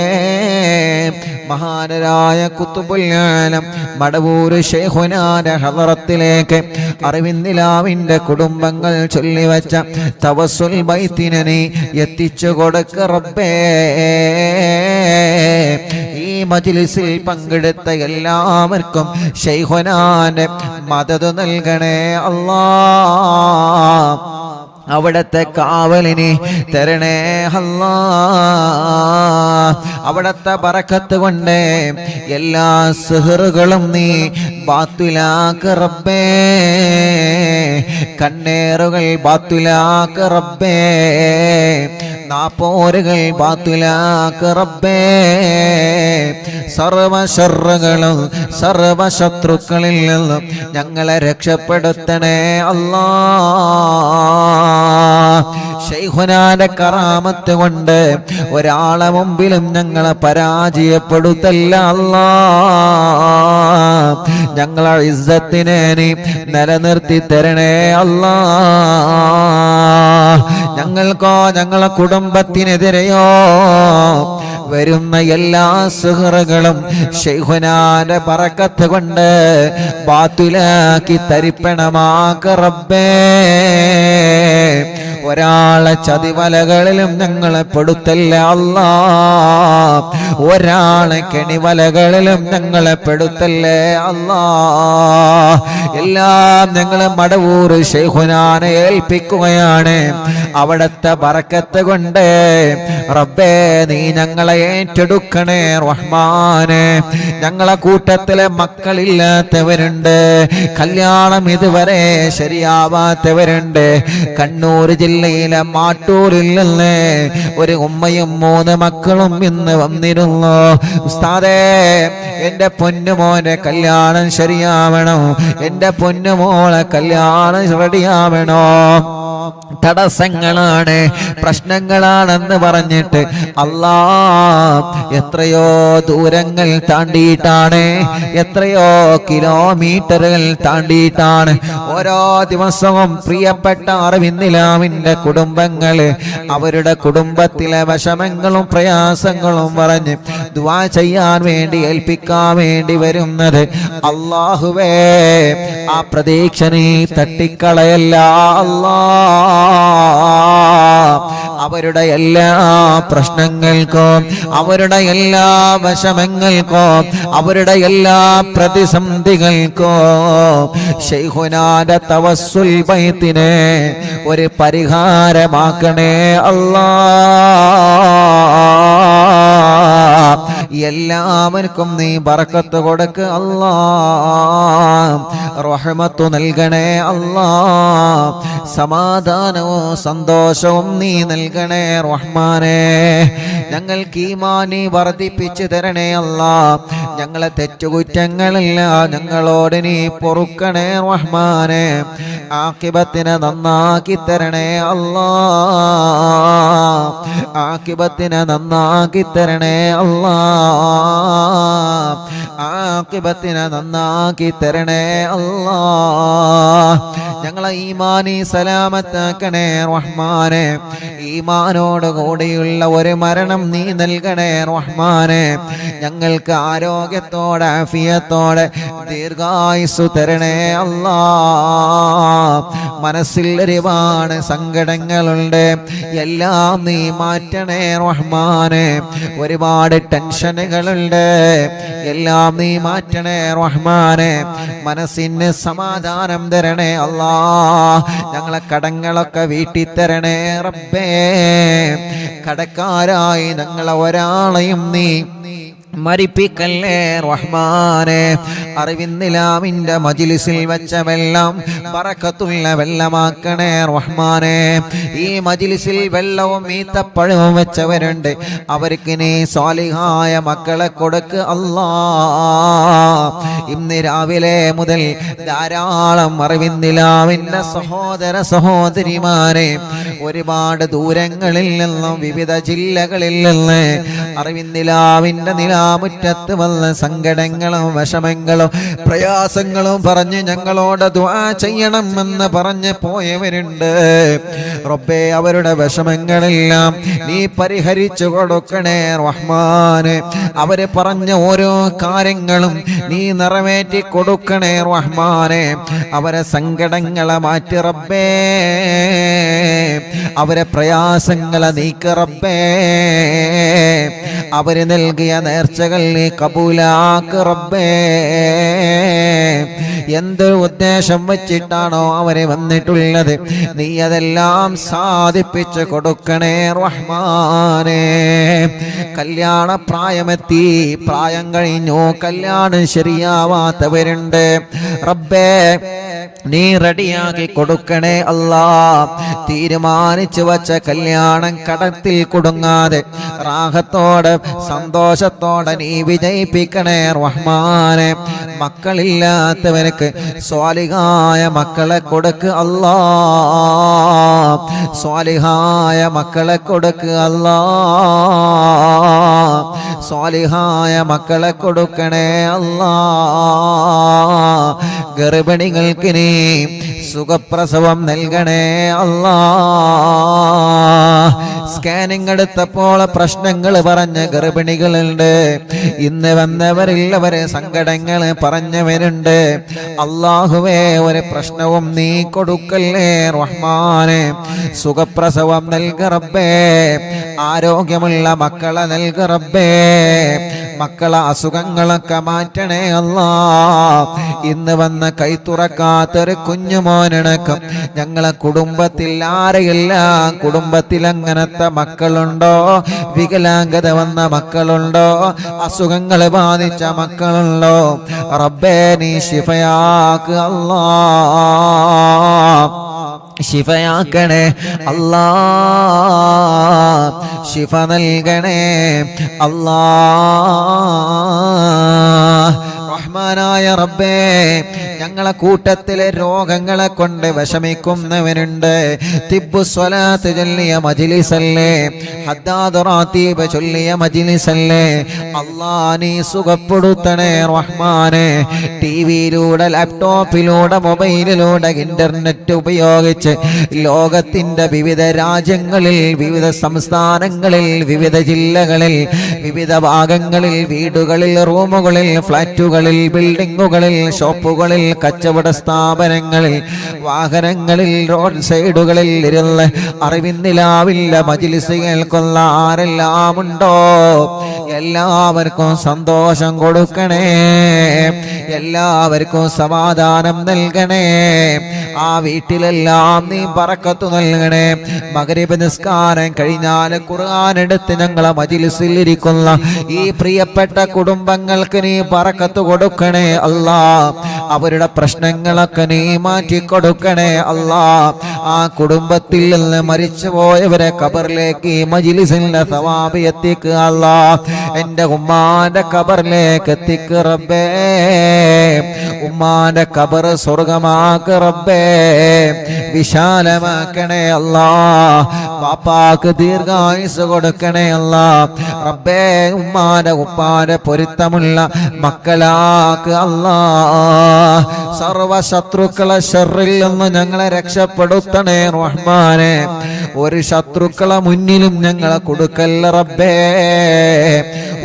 الله മഹാനരായ ഖുതുബുൽ ആലം മടവൂർ ശൈഖുനാന്റെ ഹളറത്തിലേക്ക് അറിവിന്ദിലാവിന്റെ കുടുംബങ്ങൾ ചൊല്ലിവച്ച തവസ്സുൽ ബൈത്തിനെ എത്തിച്ചു കൊടുക്ക റബ്ബേ ഈ മജ്ലിസിൽ പങ്കെടുത്ത എല്ലാവർക്കും ശൈഖുനാന്റെ മദദ് നൽകണേ അല്ലാഹ് അവിടത്തെ കാവലിനെ തരണേ അല്ലാഹ് അവിടത്തെ ബറക്കത്ത് കൊണ്ട് എല്ലാ സിഹറുകളും നീ ബാത്തിലാക്ക് റബ്ബേ കണ്ണേറുകൾ ബാത്തിലാക്ക് റബ്ബേ നാപ്പോരുകൾ ബാത്തിലാക്ക് റബ്ബേ സർവ ശർറുകളും സർവ ശത്രുക്കളിൽ നിന്നും ഞങ്ങളെ രക്ഷപ്പെടുത്തണേ അല്ലാഹ് ശൈഖുനാന്റെ കറാമത്ത് കൊണ്ട് ഒരാളെ മുമ്പിലും ഞങ്ങളെ പരാജയപ്പെടുത്തല്ല അല്ലാഹ് ഞങ്ങളെ ഇസ്സത്തിനെ നീ നിലനിർത്തി തരണേ അല്ലാഹ് ഞങ്ങൾക്കോ ഞങ്ങളെ കുടുംബത്തിനെതിരെയോ വരുന്ന എല്ലാ സുഹൃകളും ശൈഖുനാന്റെ ബറക്കത്ത് കൊണ്ട് ബാത്തിലാക്കി തരിപ്പണമാക്ക റബ്ബേ ഒരാളെ ചതിവലകളിലും ഞങ്ങളെ പെടുത്തല്ല അല്ലാ. ഒരാളെ കെണിവലകളിലും ഞങ്ങളെ പെടുത്തല്ലേ അല്ലാ. എല്ലാം ഞങ്ങളെ മടവൂർ ശൈഖുനാനെ ഏൽപ്പിക്കുകയാണ്. അവിടത്തെ ബറക്കത്ത് കൊണ്ട് റബ്ബേ നീ ഞങ്ങളെ ഏറ്റെടുക്കണേ റഹ്മാനെ. ഞങ്ങളെ കൂട്ടത്തിലെ മക്കളില്ലാത്തവരുണ്ട്, കല്യാണം ഇതുവരെ ശരിയാവാത്തവരുണ്ട്. കണ്ണൂർ ജില്ലയിലെ മാട്ടൂരിൽ നിന്ന് ഒരു ഉമ്മയും 3 മക്കളും ഇന്ന് വന്നിരുന്നു. ഉസ്താദേ, എന്റെ പൊന്നുമോനെ കല്യാണം ശരിയാവണം, എന്റെ പൊന്നുമോളെ കല്യാണം റെഡിയാവണോ. തടസ്സങ്ങളാണ്, പ്രശ്നങ്ങളാണെന്ന് പറഞ്ഞിട്ട് അല്ലാ എത്രയോ ദൂരങ്ങൾ താണ്ടിയിട്ടാണ്, എത്രയോ കിലോമീറ്ററുകൾ താണ്ടിയിട്ടാണ് ഓരോ ദിവസവും പ്രിയപ്പെട്ട അറിവിന്നിലാവിന്റെ കുടുംബങ്ങള് അവരുടെ കുടുംബത്തിലെ വിഷമങ്ങളും പ്രയാസങ്ങളും പറഞ്ഞ് ദുആ ചെയ്യാൻ വേണ്ടി ഏൽപ്പിക്കാൻ വേണ്ടി വരുന്നത്. അല്ലാഹുവേ, ആ പ്രതീക്ഷ നീ തട്ടിക്കളയല്ല അല്ലാ. അവരുടെ എല്ലാ പ്രശ്നങ്ങൾക്കും, അവരുടെ എല്ലാ വിഷമങ്ങൾക്കും, അവരുടെ എല്ലാ പ്രതിസന്ധികൾക്കും ശൈഖുനാന്റെ തവസ്സുൽ ബൈത്തിനെ ഒരു പരിഹാരമാക്കണേ അല്ലാ. എല്ലാവർക്കും നീ ബറക്കത്ത് കൊടുക്ക് അല്ലാ. റഹ്മത്ത് നൽകണേ അല്ലാ. സമാധാനവും സന്തോഷവും നീ നൽകണേ റഹ്മാനേ. ഞങ്ങൾക്ക് ഈമാനി വർദ്ധിപ്പിച്ചു തരണേ അല്ലാ. ഞങ്ങളെ തെറ്റുകുറ്റങ്ങളെല്ലാം ഞങ്ങളോട് നീ പൊറുക്കണേ റഹ്മാനേ. ആഖിബത്തിനെ നന്നാക്കി തരണേ അല്ലാ. ആഖിബത്തിനെ നന്നാക്കി തരണേ അല്ലാ. ആഖിബത്തിനെ നന്നാക്കി തരണേ അല്ലാ. ഞങ്ങളെ ഈമാനി സലാമത്താക്കണേ റഹ്മാനേ. ഈമാനോട് കൂടിയുള്ള ഒരു മരണം നീ നൽകണേ റഹ്മാനേ. ഞങ്ങൾക്ക് ആരോഗ്യത്തോടെ ആഫിയത്തോടെ ദീർഘായുസ്സു തരണേ അല്ലാ. മനസ്സിൽ ഒരുപാട് സങ്കടങ്ങളുണ്ട്, എല്ലാം നീ മാറ്റണേ റഹ്മാനേ. ഒരുപാട് ടെൻഷനുകളുണ്ട്, എല്ലാം നീ മാറ്റണേ റഹ്മാനേ. മനസ്സിന് സമാധാനം തരണേ അല്ലാ. ഞങ്ങളെ കടങ്ങളൊക്കെ വീട്ടി തരണേ റബ്ബേ. കടക്കാരായി ഞങ്ങളെ ഒരാളെയും നീ മരിപ്പിക്കല്ലേ റഹ്മാനേ. അറിവിന്നിലാമിന്റെ മജ്ലിസിൽ വെച്ച വെള്ളം ബറക്കത്തുള്ള വെള്ളമാക്കണേ റഹ്മാനേ. ഈ മജ്ലിസിൽ വെള്ളവും ഈത്തപ്പഴവും വെച്ചവരുണ്ട്, അവർക്ക് നീ സ്വാലിഹായ മക്കളെ കൊടുക്ക് അല്ലാ. ഇന്ന് രാവിലെ മുതൽ ധാരാളം അറിവിന്നിലാമിന്റെ സഹോദര സഹോദരിമാരെ ഒരുപാട് ദൂരങ്ങളിൽ നിന്നും വിവിധ ജില്ലകളിൽ നിന്ന് അറിവിന്നിലാവിന്റെ മുറ്റത്ത് വന്ന സങ്കടങ്ങളും വിഷമങ്ങളും പ്രയാസങ്ങളും പറഞ്ഞ് ഞങ്ങളോട് ദുആ ചെയ്യണമെന്ന് പറഞ്ഞ് പോയവരുണ്ട്. റബ്ബേ, അവരുടെ വിഷമങ്ങളെല്ലാം നീ പരിഹരിച്ചു കൊടുക്കണേ റഹ്മാനെ. അവര് പറഞ്ഞ ഓരോ കാര്യങ്ങളും നീ നിറവേറ്റി കൊടുക്കണേ റഹ്മാനെ. അവരെ സങ്കടങ്ങളെ മാറ്റി റബ്ബേ, അവരെ പ്രയാസങ്ങളെ നീക്ക് റബ്ബേ. അവര് നൽകിയ നേർച്ചകൾ നീ കബൂലാക്ക് റബ്ബേ. എന്ത് ഉദ്ദേശം വെച്ചിട്ടാണോ അവരെ വന്നിട്ടുള്ളത്, നീ അതെല്ലാം സാധിപ്പിച്ചു കൊടുക്കണേ റഹ്മാനേ. കല്യാണ പ്രായമെത്തി, പ്രായം കഴിഞ്ഞു, കല്യാണം ശരിയാവാത്തവരുണ്ട്. റബ്ബേ, നീ റെഡിയാക്കി കൊടുക്കണേ അല്ലാ. തീരുമാനിച്ചു വച്ച കല്യാണം കടത്തിൽ കുടുങ്ങാതെ റാഹത്തോടെ സന്തോഷത്തോടെ നീ വിജയിപ്പിക്കണേ റഹ്മാനെ. മക്കളില്ലാത്തവർക്ക് സ്വാലിഹായ മക്കളെ കൊടുക്ക് അല്ലാ. സ്വാലിഹായ മക്കളെ കൊടുക്ക് അല്ലാ. സ്വാലിഹായ മക്കളെ കൊടുക്കണേ അല്ലാ. ഗർഭിണികൾക്ക് നീ സുഖപ്രസവം നൽകണേ അല്ലാ. സ്കാനിങ് എടുത്തപ്പോൾ പ്രശ്നങ്ങൾ പറഞ്ഞ ഗർഭിണികളുണ്ട്. ഇന്ന് വന്നവരില്ലവരെ സങ്കടങ്ങൾ പറഞ്ഞവരുണ്ട്. അല്ലാഹുവേ, ഒരു പ്രശ്നവും നീ കൊടുക്കല്ലേ റഹ്മാനെ. സുഖപ്രസവം നൽക റബ്ബേ, ആരോഗ്യമുള്ള മക്കളെ നൽക റബ്ബേ, മക്കളെ അസുഖങ്ങളൊക്കെ മാറ്റണേ അല്ലാ. ഇന്ന് വന്ന് കൈ തുറക്കാത്തൊരു കുഞ്ഞുമോനടക്കം ഞങ്ങളെ കുടുംബത്തിൽ ആരെയെല്ലാം കുടുംബത്തിൽ അങ്ങനത്തെ മക്കളുണ്ടോ, വികലാംഗത വന്ന മക്കളുണ്ടോ, അസുഖങ്ങൾ ബാധിച്ച മക്കളുണ്ടോ, റബ്ബേ നീ ശിഫയാക്ക് അല്ലാ, ശിഫയാക്കണേ അല്ലാ, ശിഫ നൽകണേ അല്ലാ. റഹ്മാനായ റബ്ബേ, ഞങ്ങളെ കൂട്ടത്തിലെ രോഗങ്ങളെ കൊണ്ട് വിഷമിക്കുന്നവനുണ്ട്. തിബ്ബു സ്വലാത്ത് ചൊല്ലിയ മജ്ലിസല്ലേ, ഹദ്ദാദ് റാത്തീബ് ചൊല്ലിയ മജ്ലിസല്ലേ, അല്ലാ നീ സുഖപ്പെടുത്തണേ റഹ്മാനെ. ടിവിയിലൂടെ, ലാപ്ടോപ്പിലൂടെ, മൊബൈലിലൂടെ, ഇന്റർനെറ്റ് ഉപയോഗിച്ച് ലോകത്തിന്റെ വിവിധ രാജ്യങ്ങളിൽ, വിവിധ സംസ്ഥാനങ്ങളിൽ, വിവിധ ജില്ലകളിൽ, വിവിധ ഭാഗങ്ങളിൽ, വീടുകളിൽ, റൂമുകളിൽ, ഫ്ലാറ്റുകളിൽ, ബിൽഡിങ്ങുകളിൽ, ഷോപ്പുകളിൽ, കച്ചവട സ്ഥാപനങ്ങളിൽ, വാഹനങ്ങളിൽ, റോഡ് സൈഡുകളിൽ ഇരുന്ന് അറിവിന്നിലാവില്ല മജ്ലിസ് കേൾക്കുന്ന ആരെല്ലാം ഉണ്ടോ എല്ലാവർക്കും സന്തോഷം കൊടുക്കണേ, എല്ലാവർക്കും സമാധാനം നൽകണേ. ആ വീട്ടിലെല്ലാം നീ ബറക്കത്ത് നൽകണേ. മഗ്രിബ് നിസ്കാരം കഴിഞ്ഞാൽ ഖുർആൻ എടുത്ത് ഞങ്ങളെ മജ്ലിസിൽ ഇരിക്കുന്ന ഈ പ്രിയപ്പെട്ട കുടുംബങ്ങൾക്ക് നീ ബറക്കത്ത് കൊടുക്കണേ അല്ലാ. അവരുടെ പ്രശ്നങ്ങളൊക്കെ നീ മാറ്റി കൊടുക്കണേ അല്ലാ. ആ കുടുംബത്തിൽ നിന്ന് മരിച്ചുപോയവരെ ഖബറിലേക്ക് ഈ മജ്ലിസിന്റെ സവാബ് എത്തിക്കുക അല്ലാ. എൻ്റെ ഉമ്മാന്റെ ഖബറിലേക്ക് എത്തിക്കുക റബ്ബേ, ഉമ്മാന്റെ ഖബർ സ്വർഗമാക്ക് റബ്ബേ, വിശാലമാക്കണേ അല്ലാ. വാപ്പാക്ക് ദീർഘായുസ് കൊടുക്കണേ അല്ലാ റബ്ബേ. ഉമ്മാന്റെ ഉപ്പാന്റെ പൊരുത്തമുള്ള മക്കളാക്ക് അല്ലാ. സർവ ശത്രുക്കളെ ശർറിൽ നിന്ന് ഞങ്ങളെ രക്ഷപ്പെടുത്തണേ റഹ്മാനെ. ഒരു ശത്രുക്കളെ മുന്നിലും ഞങ്ങളെ കൊടുക്കല്ല റബ്ബേ.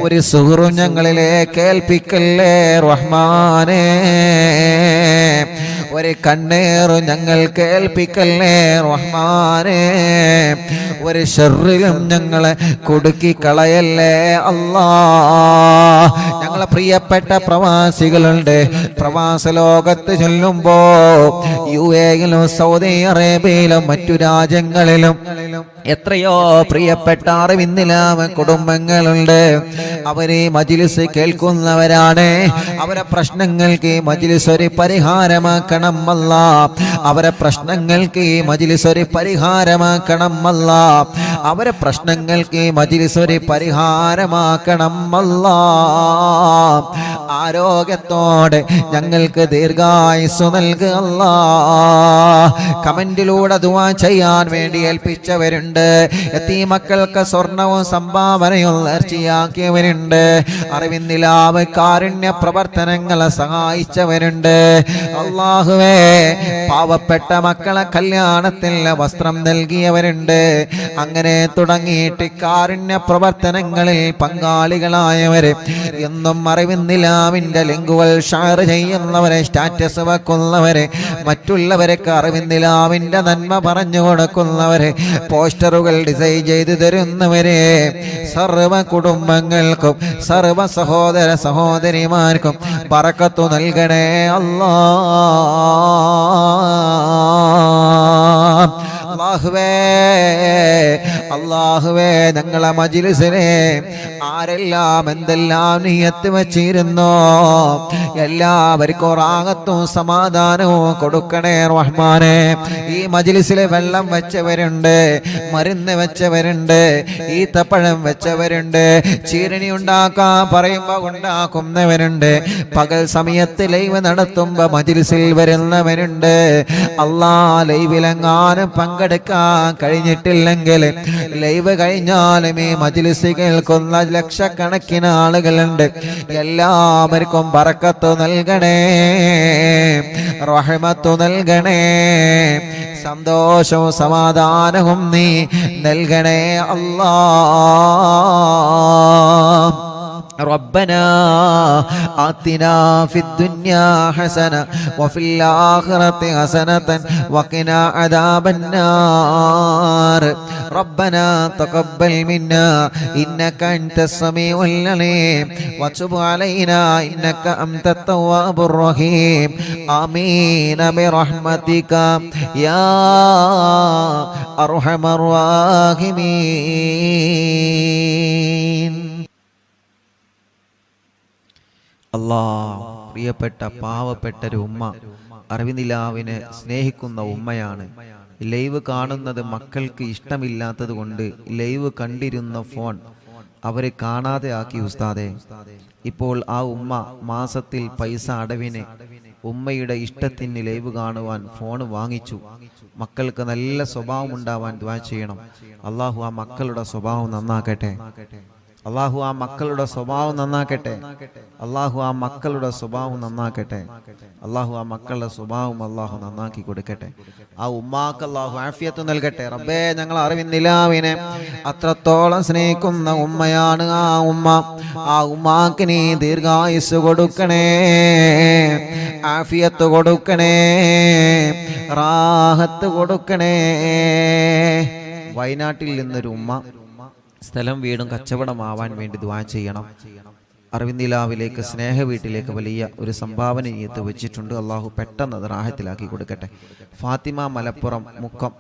ഒരു സുഹൃത്തും ഞങ്ങളിലേക്ക് ഏൽപ്പിക്കല്ലേ റഹ്മാനെ. ഒരു കണ്ണേറും ഞങ്ങൾ കേൾപ്പിക്കല്ലേ റഹ്മാനെ. ഒരു ശർറിലും ഞങ്ങളെ കുടുക്കി കളയല്ലേ അല്ലാ. ഞങ്ങളെ പ്രിയപ്പെട്ട പ്രവാസികളുണ്ട്. പ്രവാസ ലോകത്ത് ചൊല്ലുമ്പോ UAE-യിലും സൗദി അറേബ്യയിലും മറ്റു രാജ്യങ്ങളിലും എത്രയോ പ്രിയപ്പെട്ട അറിവിന്നിലാമ കുടുംബങ്ങളുണ്ട്. അവരെ മജ്ലിസ് കേൾക്കുന്നവരാണ്. അവരെ പ്രശ്നങ്ങൾക്ക് ഈ മജ്ലിസ് ഒരു പരിഹാരമാക്കണം അല്ലാ. അവരെ പ്രശ്നങ്ങൾക്ക് ഈ മജ്ലിസ് ഒരു പരിഹാരമാക്കണം അല്ലാ. അവരെ പ്രശ്നങ്ങൾക്ക് ഈ മജ്ലിസ് ഒരു പരിഹാരമാക്കണം അല്ലാ. ആരോഗ്യത്തോടെ ഞങ്ങൾക്ക് ദീർഘായുസ്സു നൽകുക അല്ലാ. കമന്റിലൂടെ ദുആ ചെയ്യാൻ വേണ്ടി ഏൽപ്പിച്ചവരുണ്ട്. യതീമക്കൾക്ക് സ്വർണവും സംഭാവനയും നേർച്ചയാക്കിയവരുണ്ട്. അറിവിന്നിലാവ് കാരുണ്യ പ്രവർത്തനങ്ങളെ സഹായിച്ചവരുണ്ട്. അല്ലാഹുവേ, പാവപ്പെട്ട മക്കളെ കല്യാണത്തിന് വസ്ത്രം നൽകിയവരുണ്ട്. അങ്ങനെ തുടങ്ങിയിട്ട് കാരുണ്യ പ്രവർത്തനങ്ങളിൽ പങ്കാളികളായവര് എന്നും അറിവിന്നിലാവിന്റെ ലിങ്കുകൾ ഷെയർ ചെയ്യുന്നവരെ, സ്റ്റാറ്റസ് വെക്കുന്നവരെ, മറ്റുള്ളവർക്ക് അറിവിന്നിലാവിന്റെ നന്മ പറഞ്ഞു കൊടുക്കുന്നവരെ, പോസ്റ്ററുകൾ ഡിസൈൻ ചെയ്തു തരുന്നവരെ, സർവ കുടുംബങ്ങൾക്കും സർവ സഹോദര സഹോദരിമാർക്കും ബറക്കത്ത് നൽകണേ അല്ലാ. അല്ലാഹുവേ, അല്ലാഹുവേ, ഞങ്ങളെ മജ്ലിസിനെ ആരെല്ലാം എന്തെല്ലാം നിയ്യത്ത് വെച്ചിരുന്നോ എല്ലാവർക്കും റാഹത്തും സമാധാനവും കൊടുക്കണേ റഹ്മാനെ. ഈ മജ്ലിസിൽ വെള്ളം വെച്ചവരുണ്ട്, മരുന്ന് വെച്ചവരുണ്ട്, ഈത്തപ്പഴം വെച്ചവരുണ്ട്, ചീരണി ഉണ്ടാക്കാൻ പറയുമ്പോ ഉണ്ടാക്കുന്നവരുണ്ട്, പകൽ സമയത്ത് ലൈവ് നടത്തുമ്പോ മജ്ലിസിൽ വരുന്നവരുണ്ട്. അല്ലാ, ലൈവിലെങ്ങാനും പങ്കെടുക്കാൻ കഴിഞ്ഞിട്ടില്ലെങ്കിൽ ലൈവ് കഴിഞ്ഞാലും ഈ മജ്‌ലിസ് കേൾക്കുന്ന ലക്ഷക്കണക്കിന് ആളുകളുണ്ട്. എല്ലാവർക്കും ബറക്കത്ത് നൽകണേ, റഹ്മത്ത് നൽകണേ, സന്തോഷവും സമാധാനവും നീ നൽകണേ അല്ലാഹ്. ربنا آتنا في الدنيا حسنة وفي الآخرة حسنة وقنا عذاب النار. ربنا تقبل منا إنك أنت السميع العليم وتب علينا إنك أنت التواب الرحيم. آمين برحمتك يا أرحم الراحمين. അല്ലാഹ്, പ്രിയപ്പെട്ട പാവപ്പെട്ടൊരു ഉമ്മ, അറിവിനിലാവിനെ സ്നേഹിക്കുന്ന ഉമ്മയാണ്. ലൈവ് കാണുന്നത് മക്കൾക്ക് ഇഷ്ടമില്ലാത്തത് കൊണ്ട് ലൈവ് കണ്ടിരുന്ന ഫോൺ അവരെ കാണാതെ ആക്കി ഉസ്താദെ. ഇപ്പോൾ ആ ഉമ്മ മാസത്തിൽ പൈസ അടവിന് ഉമ്മയുടെ ഇഷ്ടത്തിന് ലൈവ് കാണുവാൻ ഫോൺ വാങ്ങിച്ചു. മക്കൾക്ക് നല്ല സ്വഭാവം ഉണ്ടാവാൻ ദുആ ചെയ്യണം. അല്ലാഹു ആ മക്കളുടെ സ്വഭാവം നന്നാക്കട്ടെ. അല്ലാഹു ആ മക്കളുടെ സ്വഭാവം നന്നാക്കട്ടെ. അല്ലാഹു ആ മക്കളുടെ സ്വഭാവം നന്നാക്കട്ടെ. അല്ലാഹു ആ മക്കളുടെ സ്വഭാവം അല്ലാഹു നന്നാക്കി കൊടുക്കട്ടെ. ആ ഉമ്മാക്ക് അല്ലാഹു ആഫിയത്ത് നൽകട്ടെ. റബ്ബേ, ഞങ്ങൾ അറിവിന്നിലാവിനെ അത്രത്തോളം സ്നേഹിക്കുന്ന ഉമ്മയാണ് ആ ഉമ്മ. ആ ഉമ്മാക്ക് നീ ദീർഘായുസ് കൊടുക്കണേ, ആഫിയത്ത് കൊടുക്കണേ, റാഹത്ത് കൊടുക്കണേ. വയനാട്ടിൽ നിന്നൊരു ഉമ്മ സ്ഥലം വീടും കച്ചവടമാവാൻ വേണ്ടി ദുആ ചെയ്യണം. അറിവിന്ദിലാവിലേക്ക് സ്നേഹ വീട്ടിലേക്ക് വലിയ ഒരു സംഭാവന നിയത്ത് വെച്ചിട്ടുണ്ട്. അള്ളാഹു പെട്ടെന്ന് അത് റാഹത്തിലാക്കി കൊടുക്കട്ടെ. ഫാത്തിമ മലപ്പുറം മുക്കം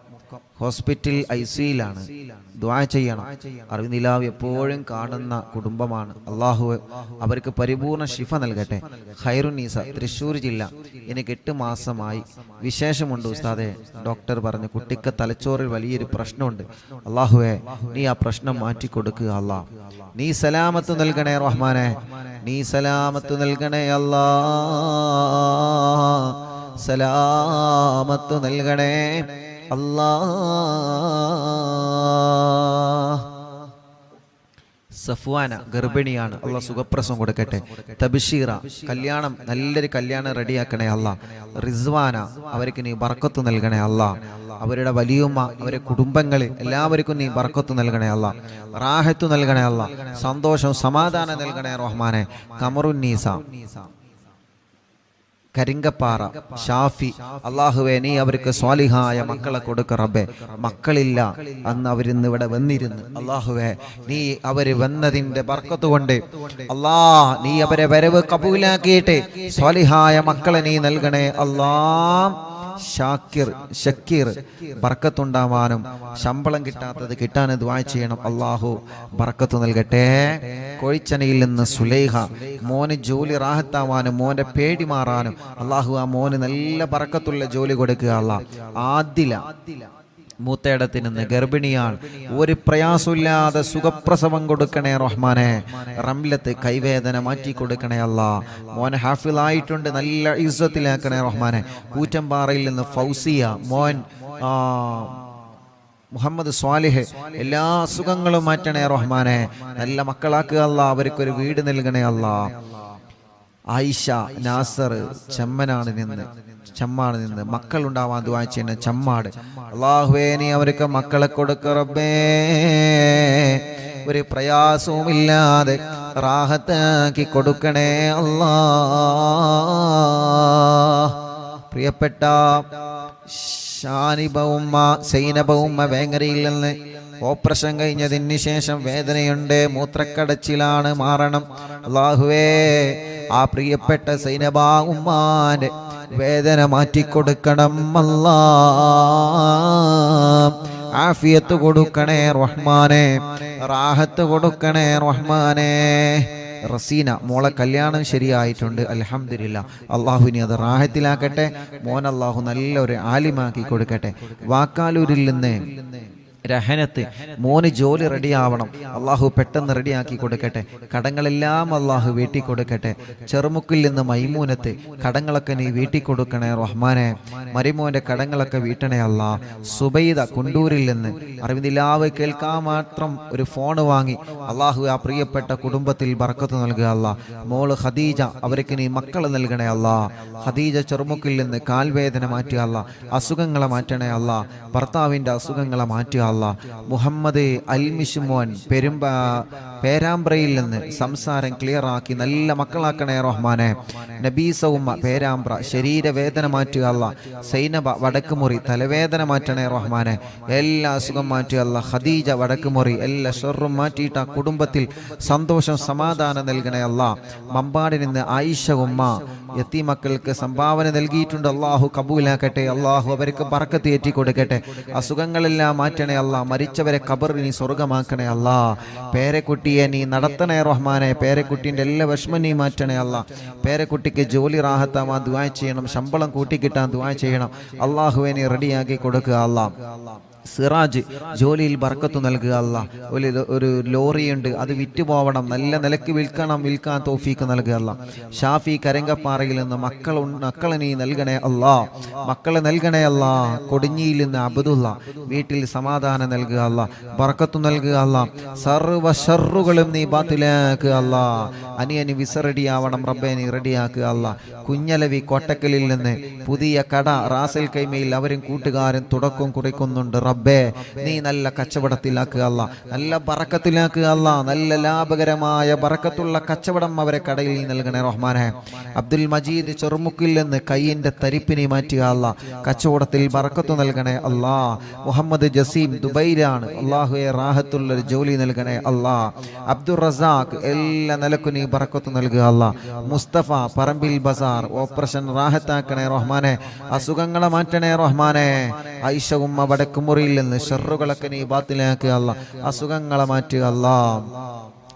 ഹോസ്പിറ്റൽ ICUയിലാണ്. ദുആ ചെയ്യണം. അറിവിന്ദിലാവ് എപ്പോഴും കാണുന്ന കുടുംബമാണ്. അള്ളാഹു അവർക്ക് പരിപൂർണ ശിഫ നൽകട്ടെ. ഖൈറുന്നീസ തൃശ്ശൂർ ജില്ല. എനിക്ക് 8 മാസമായി. വിശേഷമുണ്ട് ഉസ്താദെ. ഡോക്ടർ പറഞ്ഞു കുട്ടിക്ക് തലച്ചോറിൽ വലിയൊരു പ്രശ്നമുണ്ട്. അള്ളാഹുവേ, നീ ആ പ്രശ്നം മാറ്റി കൊടുക്കുക അല്ലാഹ്. നീ സലാമത്ത് നൽകണേ റഹ്മാനെ, നീ സലാമത്ത് നൽകണേ അല്ലാഹ്, സലാമത്ത് നൽകണേ അല്ലാഹ്. സഫ്വാന ഗർഭിണിയാണ്. അള്ളാഹ് സുഖപ്രസവം കൊടുക്കട്ടെ. തബ്ഷീറ കല്യാണം, നല്ലൊരു കല്യാണം റെഡിയാക്കണേ അല്ലാഹ്. റിസ്വാന അവർക്ക് നീ ബർക്കത്ത് നൽകണേ അല്ലാഹ്. അവരുടെ വലിയുമ്മ, അവരുടെ കുടുംബങ്ങളിൽ എല്ലാവർക്കും നീ ബർക്കത്ത് നൽകണേ അല്ലാഹ്. റാഹത്ത് നൽകണേ അല്ലാഹ്. സന്തോഷം സമാധാനം നൽകണേ റഹ്മാനെ. കമറുന്നീസ കരിങ്കപ്പാറ ഷാഫി, അള്ളാഹുവേ നീ അവർക്ക് സ്വാലിഹായ മക്കളെ കൊടുക്ക റബ്ബേ. മക്കളില്ല, അന്ന് അവരിന്ന് ഇവിടെ വന്നിരുന്നു. അള്ളാഹുവേ, നീ അവര് വന്നതിന്റെ ബർക്കത്ത് കൊണ്ട് അല്ലാഹ് നീ അവരെ വരവ് കബൂലാക്കിയിട്ട് സ്വാലിഹായ മക്കളെ നീ നൽകണേ അല്ലാഹ്. ഷക്കീർ ബർക്കത്തുണ്ടാവാനും ശമ്പളം കിട്ടാത്തത് കിട്ടാൻ ദുആ ചെയ്യണം. അല്ലാഹു ബർക്കത്ത് നൽകട്ടെ. കോഴിച്ചനയിൽ നിന്ന് സുലൈഹ, മോന് ജോലി റാഹത്താവാനും മോന്റെ പേടി മാറാനും അല്ലാഹു ആ മോന് നല്ല ബർക്കത്തുള്ള ജോലി കൊടുക്കുക അല്ലാഹ്. ആദില മൂത്തയിടത്തിൽ നിന്ന് ഗർഭിണിയാണ്. ഒരു പ്രയാസമില്ലാതെ സുഖപ്രസവം കൊടുക്കണേ റഹ്മാനെ. റംലത്ത് കൈവേദന മാറ്റി കൊടുക്കണേ അല്ലാഹ്. മോൻ ഹാഫിളായിട്ടുണ്ട്, നല്ല ഇസ്സത്തിലാക്കണേ റഹ്മാനെ. കൂറ്റമ്പാറയിൽ നിന്ന് ഫൗസിയ മോൻ മുഹമ്മദ് സ്വാലിഹ്, എല്ലാ അസുഖങ്ങളും മാറ്റണേ റഹ്മാനെ. നല്ല മക്കളാക്കുക അല്ലാഹ്. അവർക്കൊരു വീട് നൽകണേ അല്ലാഹ്. ആയിഷ നാസർ ചമ്മാട് നിന്ന് മക്കൾ ഉണ്ടാവാൻ ദുആ ചെയ്യുന്ന ചമ്മാട്. അല്ലാഹുവേ നീ അവർക്ക് മക്കളെ കൊടുക്ക റബ്ബേ. ഒരു പ്രയാസവുമില്ലാതെ റാഹത്താക്കി കൊടുക്കണേ അല്ലാഹ്. പ്രിയപ്പെട്ട ഷാനിബ ഉമ്മ, സൈനബ ഉമ്മ വേങ്ങരയിൽ നിന്ന് ഓപ്പറേഷൻ കഴിഞ്ഞതിന് ശേഷം വേദനയുണ്ട്, മൂത്രക്കടച്ചിലാണ്, മാറണം. അല്ലാഹുവേ ആ പ്രിയപ്പെട്ട സൈനബ ഉമ്മാന്റെ വേദന മാറ്റിക്കൊടുക്കണം അല്ലാഹ്. ആഫിയത്ത് കൊടുക്കണേ റഹ്മാനെ, റാഹത്ത് കൊടുക്കണേ റഹ്മാനെ. റസീന മോളെ കല്യാണം ശരിയായിട്ടുണ്ട്, അൽഹംദുലില്ലാഹ്. അള്ളാഹുവിനെ അത് റാഹത്തിലാക്കട്ടെ. മോൻ അള്ളാഹു നല്ലൊരു ആലിമാക്കി കൊടുക്കട്ടെ. വാക്കാലൂരിൽ നിന്ന് രഹനത്ത് മോന് ജോലി റെഡിയാവണം, അള്ളാഹു പെട്ടെന്ന് റെഡിയാക്കി കൊടുക്കട്ടെ. കടങ്ങളെല്ലാം അള്ളാഹു വീട്ടി കൊടുക്കട്ടെ. ചെറുമുക്കിൽ നിന്ന് മൈമൂനത്ത് കടങ്ങളൊക്കെ നീ വീട്ടി കൊടുക്കണേ റഹ്മാനെ. മരിമോന്റെ കടങ്ങളൊക്കെ വീട്ടണേ അല്ലാ. സുബൈദ കുണ്ടൂരിൽ നിന്ന് അറിവിന്ദിലാവ് കേൾക്കാൻ മാത്രം ഒരു ഫോൺ വാങ്ങി അള്ളാഹു ആ പ്രിയപ്പെട്ട കുടുംബത്തിൽ ബർക്കത്ത് നൽകുക അല്ലാ. മോള് ഖദീജ, അവർക്ക് നീ മക്കളെ നൽകണേ അല്ലാ. ഖദീജ ചെറുമുക്കിൽ നിന്ന് കാൽവേദന മാറ്റുക അല്ലാ. അസുഖങ്ങളെ മാറ്റണേ അല്ലാ. ഭർത്താവിൻ്റെ അസുഖങ്ങളെ മാറ്റുക അല്ലാ. മുഹമ്മദ് അൽമിഷുമോൻ പേരാമ്പ്രയിൽ നിന്ന് സംസാരം ക്ലിയർ ആക്കി നല്ല മക്കളാക്കണേ റഹ്മാനെ. നബീസ ഉമ്മ പേരാമ്പ്ര ശരീരവേദന മാറ്റുക അല്ലാ. സൈനബ വടക്കുമുറി തലവേദന മാറ്റണേ റഹ്മാനെ. എല്ലാ അസുഖം മാറ്റുക അല്ലാ. ഖദീജ വടക്കുമുറി എല്ലാ ഷർറും മാറ്റിയിട്ട് ആ കുടുംബത്തിൽ സന്തോഷം സമാധാനം നൽകണേ അല്ലാ. മമ്പാടിൽ നിന്ന് ആയിഷ ഉമ്മ യത്തീമക്കൾക്ക് സംഭാവന നൽകിയിട്ടുണ്ട്. അള്ളാഹു കബൂലാക്കട്ടെ. അള്ളാഹു അവർക്ക് ബർക്കത്ത് ഏറ്റി കൊടുക്കട്ടെ. അസുഖങ്ങളെല്ലാം മാറ്റണേ അല്ലാ. മരിച്ചവരെ ഖബറിൽ നീ സ്വർഗമാക്കണേ അല്ലാ. പേരക്കുട്ടിയെ നീ നടത്തണേ റഹ്മാനെ. പേരക്കുട്ടിൻ്റെ എല്ലാ വിഷമം നീ മാറ്റണേ അല്ലാ. പേരക്കുട്ടിക്ക് ജോലി റാഹത്താവാൻ ദുആ ചെയ്യണം. ശമ്പളം കൂട്ടിക്കിട്ടാൻ ദുആ ചെയ്യണം. അള്ളാഹുവെ നീ റെഡിയാക്കി കൊടുക്കുക അല്ലാ. സിറാജ് ജോലിയിൽ ബർക്കത്ത് നൽകുക അല്ലാ. ഒരു ലോറിയുണ്ട്, അത് വിറ്റുപോവണം, നല്ല നിലക്ക് വിൽക്കാൻ തൗഫീക്ക് നൽകുക അല്ലാ. ഷാഫി കരങ്കപ്പാറയിൽ നിന്ന് മക്കളെ നീ നൽകണേ അല്ലാ. മക്കളെ നൽകണേ അല്ലാ. കൊടിഞ്ഞിയിൽ നിന്ന് അബ്ദുള്ള വീട്ടിൽ സമാധാനം നൽകുക അല്ലാ. ബർക്കത്ത് നൽകുക അല്ലാ. സർവ്വ ഷർറുകളും നീ ബാത്തിലാക്കുക അല്ലാ. അനിയന് വിസ റെഡിയാവണം റബ്ബേ, നീ റെഡിയാക്കുക അല്ലാ. കുഞ്ഞലവി കോട്ടക്കലിൽ നിന്ന് പുതിയ കട റാസൽ കൈമയിൽ അവരും കൂട്ടുകാരും തുടക്കം കുറിക്കുന്നുണ്ട് റബ്ബേ. നീ നല്ല കച്ചവടത്തിലാക്കുക അല്ലാ. നല്ല ബറക്കത്തിലാക്കുക അല്ലാ. നല്ല ലാഭകരമായ ബറക്കത്തുള്ള കച്ചവടം അവരെ കടയിൽ നീ നൽകണേ റഹ്മാനെ. അബ്ദുൽ മജീദ് ചെറുമുക്കിൽ നിന്ന് കയ്യിന്റെ തരിപ്പിനെ മാറ്റുക അല്ലാ. കച്ചവടത്തിൽ ബറക്കത്ത് നൽകണേ അല്ലാ. മുഹമ്മദ് ജസീം ദുബൈയിലാണ്, അള്ളാഹുവെ റാഹത്തുള്ളൊരു ജോലി നൽകണേ അല്ലാ. അബ്ദുൾ റസാഖ് എല്ലാ നിലക്കും നീ ബറക്കത്ത് നൽകുക അല്ലാ. മുസ്തഫ പറമ്പിൽ ബസാർ ഓപ്പറേഷൻ റാഹത്താക്കണേ റഹ്മാനെ. അസുഖങ്ങളെ മാറ്റണേ റഹ്മാനെ. ആയിഷ ഉമ്മ വടക്കുമുറിയിൽ നിന്ന് ഷർറുകളൊക്കെ നീ ബാത്തിലാക്കുക അല്ലാ. അസുഖങ്ങളെ മാറ്റുക അല്ലാ.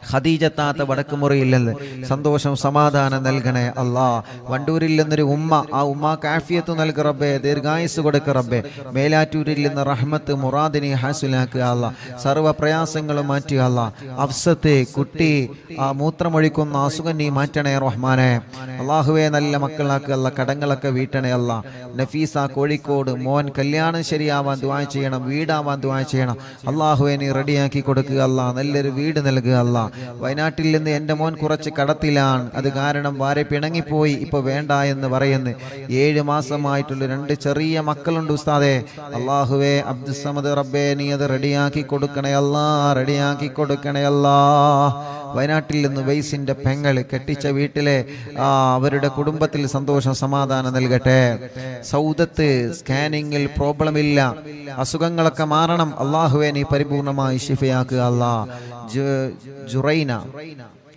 ഖദീജത്താത്ത വടക്കുമുറിയിൽ നിന്ന് സന്തോഷം സമാധാനം നൽകണേ അല്ലാ. വണ്ടൂരിൽ നിന്നൊരു ഉമ്മ, ആ ഉമ്മാക്ക് ആഫിയത്ത് നൽകുക റബ്ബേ, ദീർഘായുസ് കൊടുക്കുക റബ്ബേ. മേലാറ്റൂരിൽ നിന്ന് റഹ്മത്ത് മുറാദിനെ ഹാസിലാക്കുക അല്ലാ. സർവ്വ പ്രയാസങ്ങളും മാറ്റുക അല്ലാ. അഫ്സത്ത് കുട്ടി ആ മൂത്രമൊഴിക്കുന്ന അസുഖം നീ മാറ്റണേ റഹ്മാനെ. അള്ളാഹുവെ നല്ല മക്കളാക്കുക അല്ലാ. കടങ്ങളൊക്കെ വീട്ടണേ അല്ലാ. നഫീസ കോഴിക്കോട് മോൻ കല്യാണം ശരിയാവാൻ ദുആ ചെയ്യണം, വീടാവാൻ ദുആ ചെയ്യണം. അള്ളാഹുവെ നീ റെഡിയാക്കി കൊടുക്കുക അല്ലാ. നല്ലൊരു വീട് നൽകുക അല്ലാ. വയനാട്ടിൽ നിന്ന് എൻ്റെ മോൻ കുറച്ച് കടത്തിലാണ്, അത് കാരണം ഭാര്യ പിണങ്ങിപ്പോയി, ഇപ്പൊ വേണ്ട എന്ന് പറയുന്നു. 7 മാസമായിട്ടുള്ള 2 ചെറിയ മക്കളുണ്ട് ഉസ്താദേ. അള്ളാഹുവേ അബ്ദുസ്സമദ് റബ്ബേ നീ അത് റെഡിയാക്കി കൊടുക്കണേ അല്ലാ. റെഡിയാക്കി കൊടുക്കണേ അല്ലാ. വയനാട്ടിൽ നിന്ന് വൈസിന്റെ പെങ്ങള് കെട്ടിച്ച വീട്ടിലെ അവരുടെ കുടുംബത്തിൽ സന്തോഷം സമാധാനം നൽകട്ടെ. സൗദത്ത് സ്കാനിങ്ങിൽ പ്രോബ്ലം ഇല്ല, അസുഖങ്ങളൊക്കെ മാറണം. അള്ളാഹുവെ നീ പരിപൂർണമായി ശിഫയാക്കുക അല്ലാ. ജുറൈന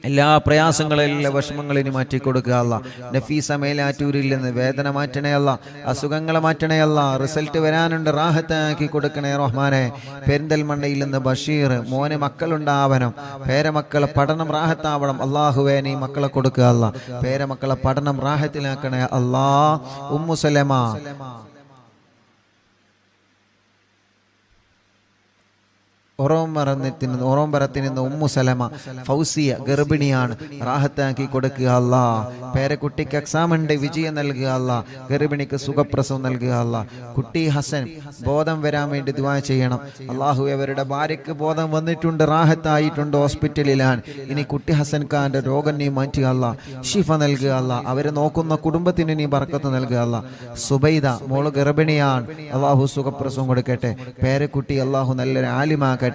എല്ലാ പ്രയാസങ്ങളും എല്ലാ വിഷമങ്ങളിനും മാറ്റി കൊടുക്കുക അല്ലാ. നഫീസ മേലാറ്റൂരിൽ നിന്ന് വേദന മാറ്റണേ അല്ലാ. അസുഖങ്ങളെ മാറ്റണേ അല്ലാ. റിസൾട്ട് വരാനുണ്ട്, റാഹത്താക്കി കൊടുക്കണേ റഹ്മാനെ. പെരിന്തൽമണ്ണയിൽ നിന്ന് ബഷീർ മോനെ മക്കളുണ്ടാവണം, പേരമക്കളെ പഠനം റാഹത്താവണം. അള്ളാഹുവേ നീ മക്കളെ കൊടുക്കുക അല്ലാ. പേരമക്കളെ പഠനം റാഹത്തിലാക്കണേ അല്ലാ. ഉമ്മു സലമ ഓറോംബരത്തിൽ നിന്ന് ഉമ്മു സലമ ഫൗസിയ ഗർഭിണിയാണ്, റാഹത്താക്കി കൊടുക്കുക അല്ലാ. പേരക്കുട്ടിക്ക് എക്സാം ഉണ്ട്, വിജയം നൽകുക അല്ലാ. ഗർഭിണിക്ക് സുഖപ്രസവം നൽകുക അല്ലാ. കുട്ടി ഹസൻ ബോധം വരാൻ വേണ്ടി ദുആ ചെയ്യണം. അള്ളാഹു അവരുടെ ഭാര്യയ്ക്ക് ബോധം വന്നിട്ടുണ്ട്, റാഹത്തായിട്ടുണ്ട്, ഹോസ്പിറ്റലിലാണ്. ഇനി കുട്ടി ഹസൻ ഖാന്റെ രോഗം നീ മാറ്റുക അല്ലാ. ഷിഫ നൽകുക അല്ലാ. അവരെ നോക്കുന്ന കുടുംബത്തിന് നീ ബർക്കത്ത് നൽകുക അല്ലാ. സുബൈദ മോള് ഗർഭിണിയാണ്, അള്ളാഹു സുഖപ്രസവം കൊടുക്കട്ടെ. പേരക്കുട്ടി അള്ളാഹു നല്ലൊരു ആലിമാക്കട്ടെ.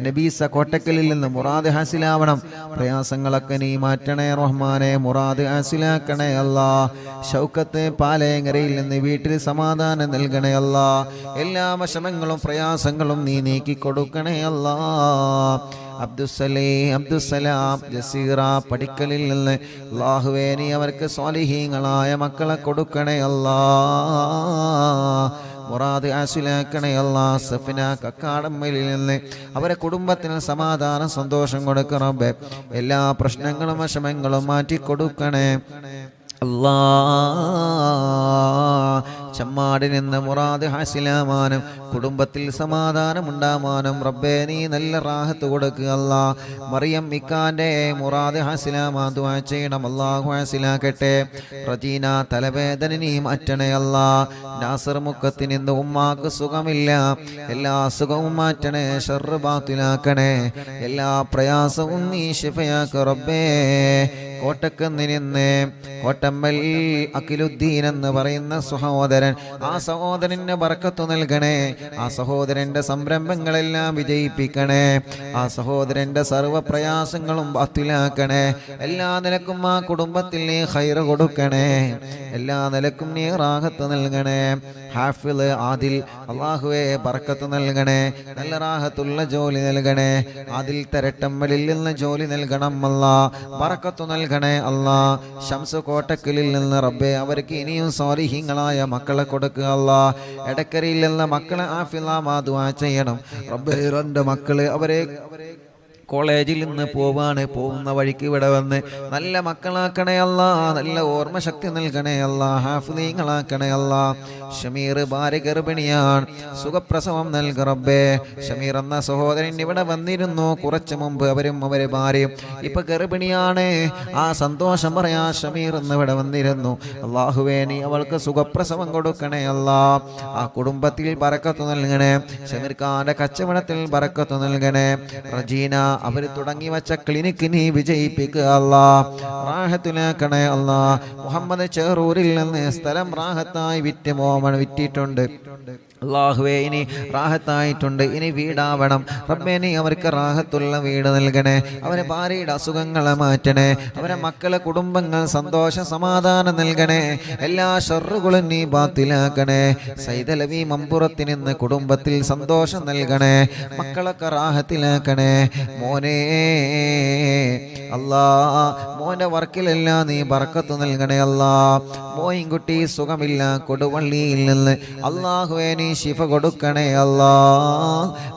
നബീസ കോട്ടക്കലിൽ നിന്ന് മുറാദ് ഹാസിലാവണം. പ്രയാസങ്ങളൊക്കെ നീ മാറ്റണേ റഹ്മാനെ. മുറാദ് ഹാസിലാക്കണേ അല്ലാ. ഷൗക്കത്ത് പാലേങ്ങരയിൽ നിന്ന് വീട്ടിൽ സമാധാനം നൽകണേ അല്ലാ. എല്ലാ വിഷമങ്ങളും പ്രയാസങ്ങളും നീ നീക്കി കൊടുക്കണേ അല്ലാ. അബ്ദുസലാം ജസീറ പടിക്കലിൽ നിന്ന് അല്ലാഹുവേ നീ അവർക്ക് സ്വാലിഹീങ്ങളായ മക്കളെ കൊടുക്കണേ അല്ലാ. മുറാദ് ആസിലാക്കണേ അല്ലാ. സഫിന കക്കാടമ്മയിൽ നിന്ന് അവരെ കുടുംബത്തിന് സമാധാനം സന്തോഷം കൊടുക്കണം. എല്ലാ പ്രശ്നങ്ങളും വിഷമങ്ങളും മാറ്റി കൊടുക്കണേ. അല്ലാ ചമ്മാടിൽ നിന്ന് മുറാദ് ഹാസിലാമാനും കുടുംബത്തിൽ സമാധാനമുണ്ടാവാനും റബ്ബേ നീ നല്ല റാഹത്ത് കൊടുക്കുക അല്ലാ. മറിയം ഇക്കാന്റെ മുറാദ് ഹാസിലാമാൻ ദുആ ചെയ്യണം, അല്ലാഹു ഹാസിലാക്കട്ടെ. റജീന തലവേദന നീ മാറ്റണേ അല്ലാ. നാസർ മുക്കത്തിന് ഇന്ന് ഉമ്മാക്ക് സുഖമില്ല, എല്ലാ സുഖവും മാറ്റണേ, ഷർറ് ബാത്തിലാക്കണേ, എല്ലാ പ്രയാസവും നീ ശിഫയാക്ക് റബ്ബേ. കോട്ടക്കുന്നിന് കോട്ടമ്മൽ അഖിലുദ്ദീൻ എന്ന് പറയുന്ന സഹോദരൻ, ആ സഹോദരന് ബർക്കത്ത് നൽകണേ, ആ സഹോദരന്റെ സംരംഭങ്ങളെല്ലാം വിജയിപ്പിക്കണേ, ആ സഹോദരന്റെ സർവ്വ പ്രയാസങ്ങളും ബാത്തിലാക്കണേ. എല്ലാ നിലക്കും ആ കുടുംബത്തിൽ നീ ഖൈറ് കൊടുക്കണേ, എല്ലാ നിലക്കും നീ റാഹത്ത് നൽകണേ. ഹാഫിള് ആദിൽ അല്ലാഹുവേ ബർക്കത്ത് നൽകണേ, നല്ല റാഹത്തുള്ള ജോലി നൽകണേ. ആദിൽ തരട്ടമ്മലിൽ നിന്ന് ജോലി നൽകണം അല്ലാ, ബർക്കത്ത് നൽകണേ അല്ലാ. ശംസു കോട്ടക്കലിൽ നിന്ന് റബ്ബേ അവർക്ക് ഇനിയും സ്വാലിഹീങ്ങളായ മക്കളെ കൊടുക്കുക അല്ലാ. എടക്കരയിൽ നിന്ന് മക്കളെ ആഫിളാ ദുആ ചെയ്യണം റബ്ബേ. രണ്ട് മക്കള് അവരെ കോളേജിൽ നിന്ന് പോകുന്ന വഴിക്ക് ഇവിടെ വന്ന് നല്ല മക്കളാക്കണേ അല്ലാ, നല്ല ഓർമ്മ ശക്തി നൽകണേ അല്ലാ, ഹാഫിളീങ്ങളാക്കണേ അല്ലാ. ഷമീർ ഭാര്യ ഗർഭിണിയാണ്, സുഖപ്രസവം നൽക റബ്ബേ. ഷമീർ എന്ന സഹോദരൻ ഇവിടെ വന്നിരുന്നു കുറച്ചു മുമ്പ്, അവരും അവരെ ഭാര്യയും ഇപ്പൊ ഗർഭിണിയാണ്. ആ സന്തോഷം പറയാ ഷമീർ എന്ന് ഇവിടെ വന്നിരുന്നു. അല്ലാഹുവേ നീ അവൾക്ക് സുഖപ്രസവം കൊടുക്കണേ അല്ലാ. ആ കുടുംബത്തിൽ ബറക്കത്ത് നൽകണേ, ഷമീർ ഖാന്റെ കച്ചവടത്തിൽ ബറക്കത്ത് നൽകണേ. റജീന അവർ തുടങ്ങി വെച്ച ക്ലിനിക്ക് നീ വിജയിപ്പിക്കുക അല്ലാ, റാഹത്തിലാക്കണേ അല്ലാ. മുഹമ്മദ് ചെറൂരിൽ നിന്ന് സ്ഥലം റാഹത്തായി വിറ്റിട്ടുണ്ട് അല്ലാഹുവേ, ഇനി റാഹത്തായിട്ടുണ്ട്, ഇനി വീടാവണം റബ്ബേ. നീ അവർക്ക് റാഹത്തുള്ള വീട് നൽകണേ, അവരെ ഭാര്യയുടെ അസുഖങ്ങളെ മാറ്റണേ, അവരെ മക്കളെ കുടുംബങ്ങൾ സന്തോഷ സമാധാനം നൽകണേ, എല്ലാ ഷർറുകളും നീ ബാത്തിലാക്കണേ. സൈദലവി മമ്പുറത്തിൽ നിന്ന് കുടുംബത്തിൽ സന്തോഷം നൽകണേ, മക്കളൊക്കെ റാഹത്തിലാക്കണേ. മോനെ അല്ലാ, മോന്റെ വർക്കിലെല്ലാം നീ ബർക്കത്ത് നൽകണേ അല്ലാ. മോയിൻകുട്ടി സുഖമില്ല കൊടുവള്ളിയിൽ നിന്ന്, അല്ലാഹുവേ നീ ശിഫ കൊടുക്കണേ അല്ലാ.